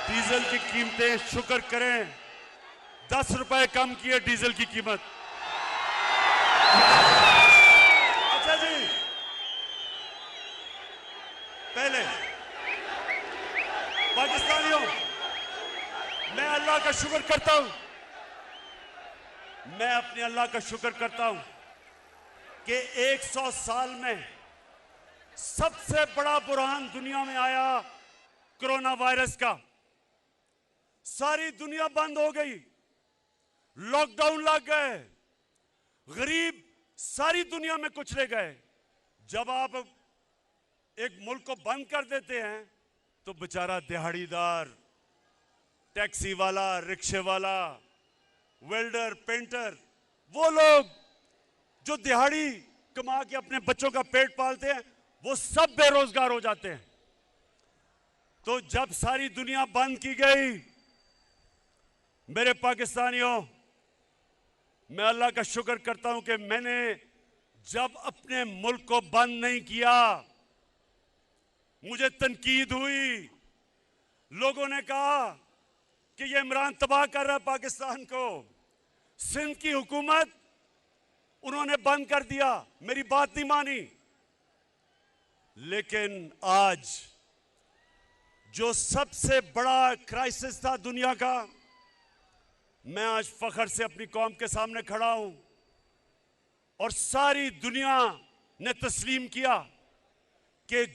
डीजल की कीमतें, शुक्र करें 10 रुपए कम की है डीजल की कीमत। अच्छा जी, पहले पाकिस्तानियों, मैं अल्लाह का शुक्र करता हूं, मैं अपने अल्लाह का शुक्र करता हूं कि 100 साल में सबसे बड़ा बुरहान दुनिया में आया कोरोना वायरस का। सारी दुनिया बंद हो गई, लॉकडाउन लग गए, गरीब सारी दुनिया में कुचले गए। जब आप एक मुल्क को बंद कर देते हैं तो बेचारा दिहाड़ीदार, टैक्सी वाला, रिक्शे वाला, वेल्डर, पेंटर, वो लोग जो दिहाड़ी कमा के अपने बच्चों का पेट पालते हैं, वो सब बेरोजगार हो जाते हैं। तो जब सारी दुनिया बंद की गई, मेरे पाकिस्तानियों, मैं अल्लाह का शुक्र करता हूं कि मैंने जब अपने मुल्क को बंद नहीं किया, मुझे तनकीद हुई, लोगों ने कहा कि ये इमरान तबाह कर रहा है पाकिस्तान को। सिंध की हुकूमत उन्होंने बंद कर दिया, मेरी बात नहीं मानी। लेकिन आज जो सबसे बड़ा क्राइसिस था दुनिया का, मैं आज फख्र से अपनी कौम के सामने खड़ा हूं और सारी दुनिया ने तस्लीम किया कि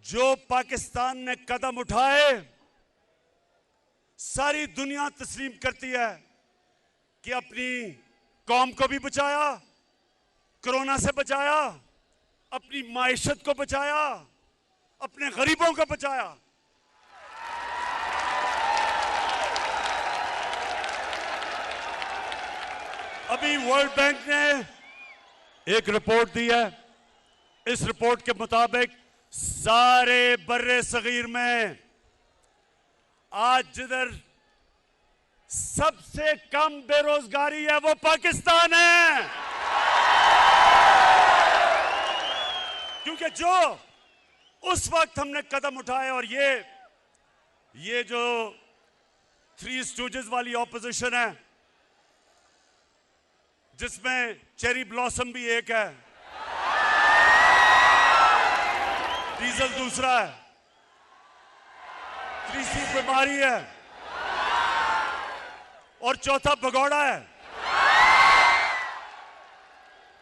जो पाकिस्तान ने कदम उठाए, सारी दुनिया तस्लीम करती है कि अपनी कौम को भी बचाया, कोरोना से बचाया, अपनी माइशत को बचाया, अपने गरीबों को बचाया। अभी वर्ल्ड बैंक ने एक रिपोर्ट दी है। इस रिपोर्ट के मुताबिक सारे बर्रे सगीर में आज जिधर सबसे कम बेरोजगारी है वो पाकिस्तान है, क्योंकि जो उस वक्त हमने कदम उठाए और ये जो थ्री स्टूजेस वाली ऑपोजिशन है, जिसमें चेरी ब्लॉसम भी एक है, डीजल दूसरा है, तीसरी बीमारी है और चौथा भगौड़ा है,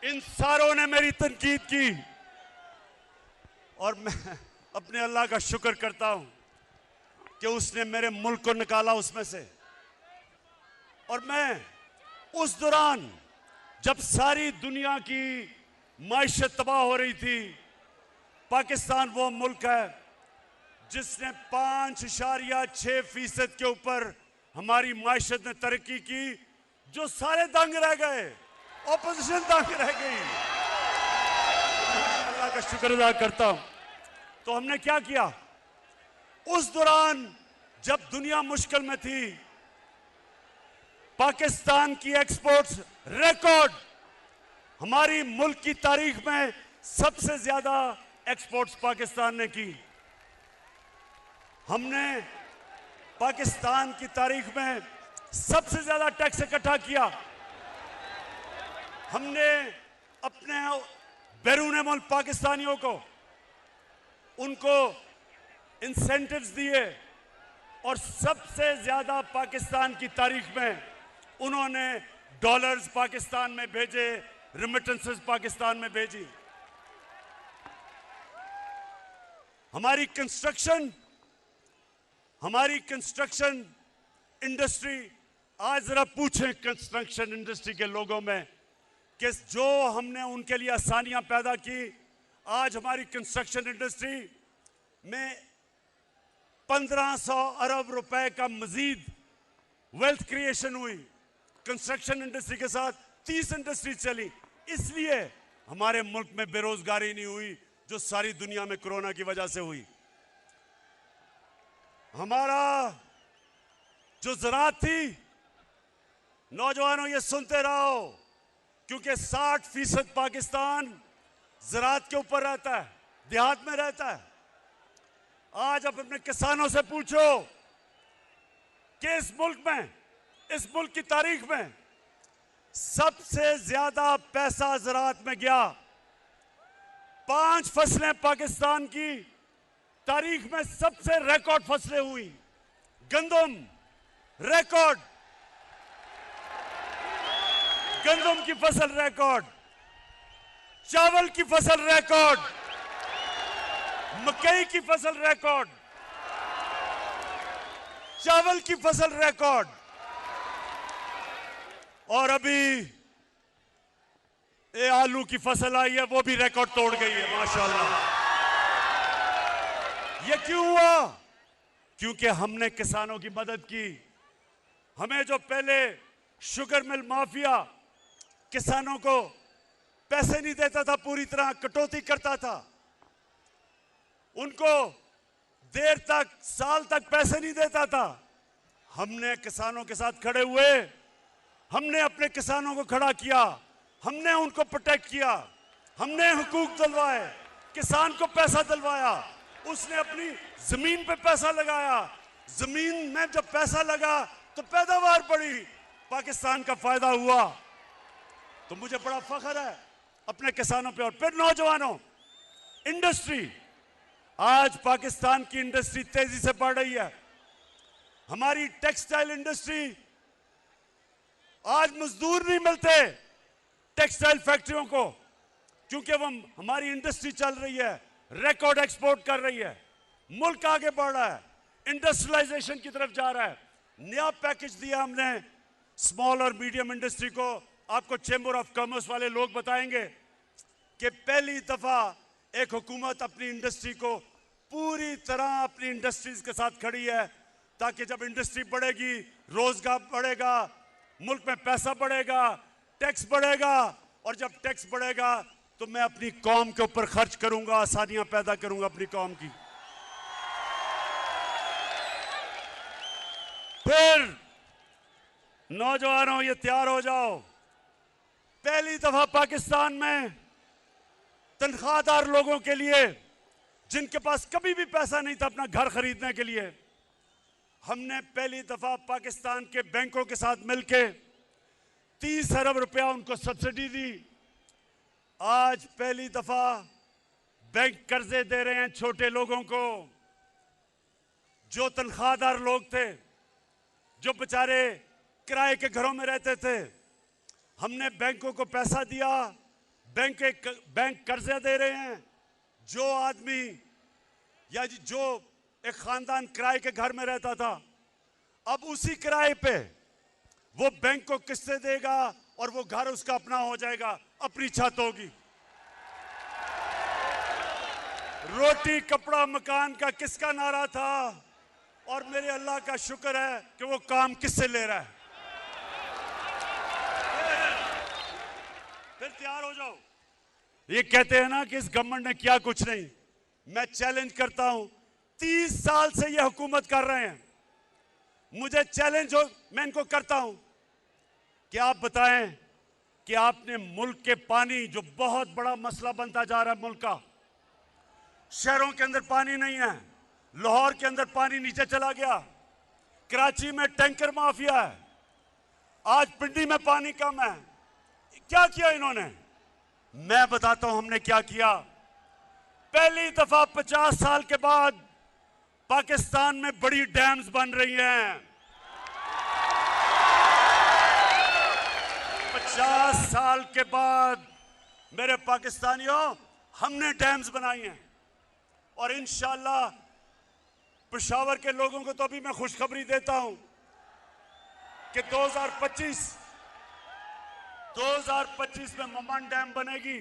इन सारों ने मेरी तनकीद की और मैं अपने अल्लाह का शुक्र करता हूं कि उसने मेरे मुल्क को निकाला उसमें से। और मैं उस दौरान जब सारी दुनिया की माइशत तबाह हो रही थी, पाकिस्तान वो मुल्क है जिसने 5.6% के ऊपर हमारी माइशत ने तरक्की की, जो सारे दंग रह गए, ऑपोजिशन दंग रह गई। अल्लाह का शुक्र अदा करता हूं। तो हमने क्या किया उस दौरान जब दुनिया मुश्किल में थी? पाकिस्तान की एक्सपोर्ट्स रिकॉर्ड, हमारी मुल्क की तारीख में सबसे ज्यादा एक्सपोर्ट्स पाकिस्तान ने की। हमने पाकिस्तान की तारीख में सबसे ज्यादा टैक्स इकट्ठा किया। हमने अपने बैरून मुल्क पाकिस्तानियों को उनको इंसेंटिव्स दिए और सबसे ज्यादा पाकिस्तान की तारीख में उन्होंने डॉलर्स पाकिस्तान में भेजे, रिमिटेंसेस पाकिस्तान में भेजी। हमारी कंस्ट्रक्शन इंडस्ट्री, आज जरा पूछें कंस्ट्रक्शन इंडस्ट्री के लोगों में कि जो हमने उनके लिए आसानियां पैदा की, आज हमारी कंस्ट्रक्शन इंडस्ट्री में 1500 अरब रुपए का मजीद वेल्थ क्रिएशन हुई। कंस्ट्रक्शन इंडस्ट्री के साथ 30 इंडस्ट्री चली, इसलिए हमारे मुल्क में बेरोजगारी नहीं हुई जो सारी दुनिया में कोरोना की वजह से हुई। हमारा जो ज़राअत थी, नौजवानों ये सुनते रहो, क्योंकि 60% पाकिस्तान ज़राअत के ऊपर रहता है, देहात में रहता है। आज आप अपने किसानों से पूछो कि इस मुल्क की तारीख में सबसे ज्यादा पैसा ज़राअत में गया। 5 फसलें पाकिस्तान की तारीख में सबसे रिकॉर्ड फसलें हुई। गंदम रिकॉर्ड, गंदम की फसल रिकॉर्ड, चावल की फसल रिकॉर्ड, मकई की फसल रिकॉर्ड, चावल की फसल रिकॉर्ड, और अभी ये आलू की फसल आई है वो भी रिकॉर्ड तोड़ गई है माशाल्लाह। ये क्यों हुआ? क्योंकि हमने किसानों की मदद की। हमें जो पहले शुगर मिल माफिया किसानों को पैसे नहीं देता था, पूरी तरह कटौती करता था, उनको देर तक, साल तक पैसे नहीं देता था, हमने किसानों के साथ खड़े हुए, हमने अपने किसानों को खड़ा किया, हमने उनको प्रोटेक्ट किया, हमने हुकूक दिलवाए, किसान को पैसा दिलवाया, उसने अपनी जमीन पे पैसा लगाया, जमीन में जब पैसा लगा तो पैदावार बढ़ी, पाकिस्तान का फायदा हुआ। तो मुझे बड़ा फख्र है अपने किसानों पे। और फिर नौजवानों, इंडस्ट्री, आज पाकिस्तान की इंडस्ट्री तेजी से बढ़ रही है। हमारी टेक्सटाइल इंडस्ट्री, आज मजदूर नहीं मिलते टेक्सटाइल फैक्ट्रियों को, क्योंकि वो हमारी इंडस्ट्री चल रही है, रिकॉर्ड एक्सपोर्ट कर रही है, मुल्क आगे बढ़ रहा है, इंडस्ट्रियलाइजेशन की तरफ जा रहा है। नया पैकेज दिया हमने स्मॉल और मीडियम इंडस्ट्री को। आपको चेंबर ऑफ कॉमर्स वाले लोग बताएंगे कि पहली दफा एक हुकूमत अपनी इंडस्ट्री को पूरी तरह अपनी इंडस्ट्रीज के साथ खड़ी है, ताकि जब इंडस्ट्री बढ़ेगी, रोजगार बढ़ेगा, मुल्क में पैसा बढ़ेगा, टैक्स बढ़ेगा, और जब टैक्स बढ़ेगा तो मैं अपनी कौम के ऊपर खर्च करूंगा, आसानियां पैदा करूंगा अपनी कौम की। फिर नौजवानों, ये तैयार हो जाओ। पहली दफा पाकिस्तान में तनख्वाहदार लोगों के लिए, जिनके पास कभी भी पैसा नहीं था अपना घर खरीदने के लिए, हमने पहली दफा पाकिस्तान के बैंकों के साथ मिलकर 30 अरब रुपया उनको सब्सिडी दी। आज पहली दफा बैंक कर्जे दे रहे हैं छोटे लोगों को, जो तनख्वाहदार लोग थे, जो बेचारे किराए के घरों में रहते थे। हमने बैंकों को पैसा दिया, बैंक कर्जे दे रहे हैं। जो आदमी या जो एक खानदान किराए के घर में रहता था, अब उसी किराए पे वो बैंक को किस्तें देगा और वो घर उसका अपना हो जाएगा, अपनी छत होगी। रोटी कपड़ा मकान का किसका नारा था, और मेरे अल्लाह का शुक्र है कि वो काम किससे ले रहा है। फिर तैयार हो जाओ। ये कहते हैं ना कि इस गवर्नमेंट ने किया कुछ नहीं। मैं चैलेंज करता हूं, 30 साल से ये हुकूमत कर रहे हैं, मुझे चैलेंज हो, मैं इनको करता हूं कि आप बताएं कि आपने मुल्क के पानी, जो बहुत बड़ा मसला बनता जा रहा है मुल्क का, शहरों के अंदर पानी नहीं है, लाहौर के अंदर पानी नीचे चला गया, कराची में टैंकर माफिया है, आज पिंडी में पानी कम है। क्या किया इन्होंने? मैं बताता हूं हमने क्या किया। पहली दफा 50 साल के बाद पाकिस्तान में बड़ी डैम्स बन रही हैं। 50 साल के बाद मेरे पाकिस्तानियों, हमने डैम्स बनाई हैं, और इंशाअल्लाह पेशावर के लोगों को तो अभी मैं खुशखबरी देता हूं कि 2025 में मोमन डैम बनेगी,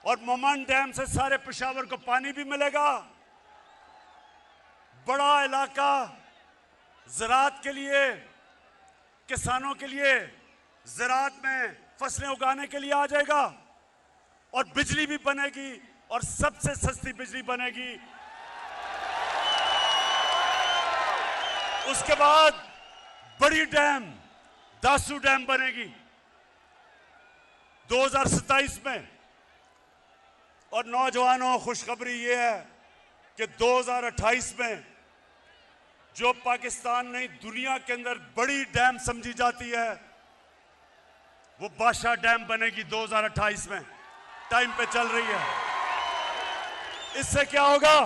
और मोमन डैम से सारे पेशावर को पानी भी मिलेगा। बड़ा इलाका ज़राअत के लिए, किसानों के लिए ज़राअत में फसलें उगाने के लिए आ जाएगा, और बिजली भी बनेगी, और सबसे सस्ती बिजली बनेगी। उसके बाद बड़ी डैम दासू डैम बनेगी 2027 में। और नौजवानों, खुशखबरी ये है कि 2028 में जो पाकिस्तान ने दुनिया के अंदर बड़ी डैम समझी जाती है, वो बादशाह डैम बनेगी 2028 में, टाइम पे चल रही है। इससे क्या होगा?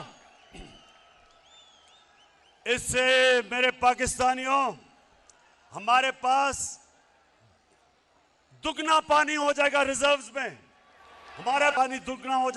इससे मेरे पाकिस्तानियों, हमारे पास दुगना पानी हो जाएगा रिजर्व्स में, हमारा पानी दुगना हो जाएगा।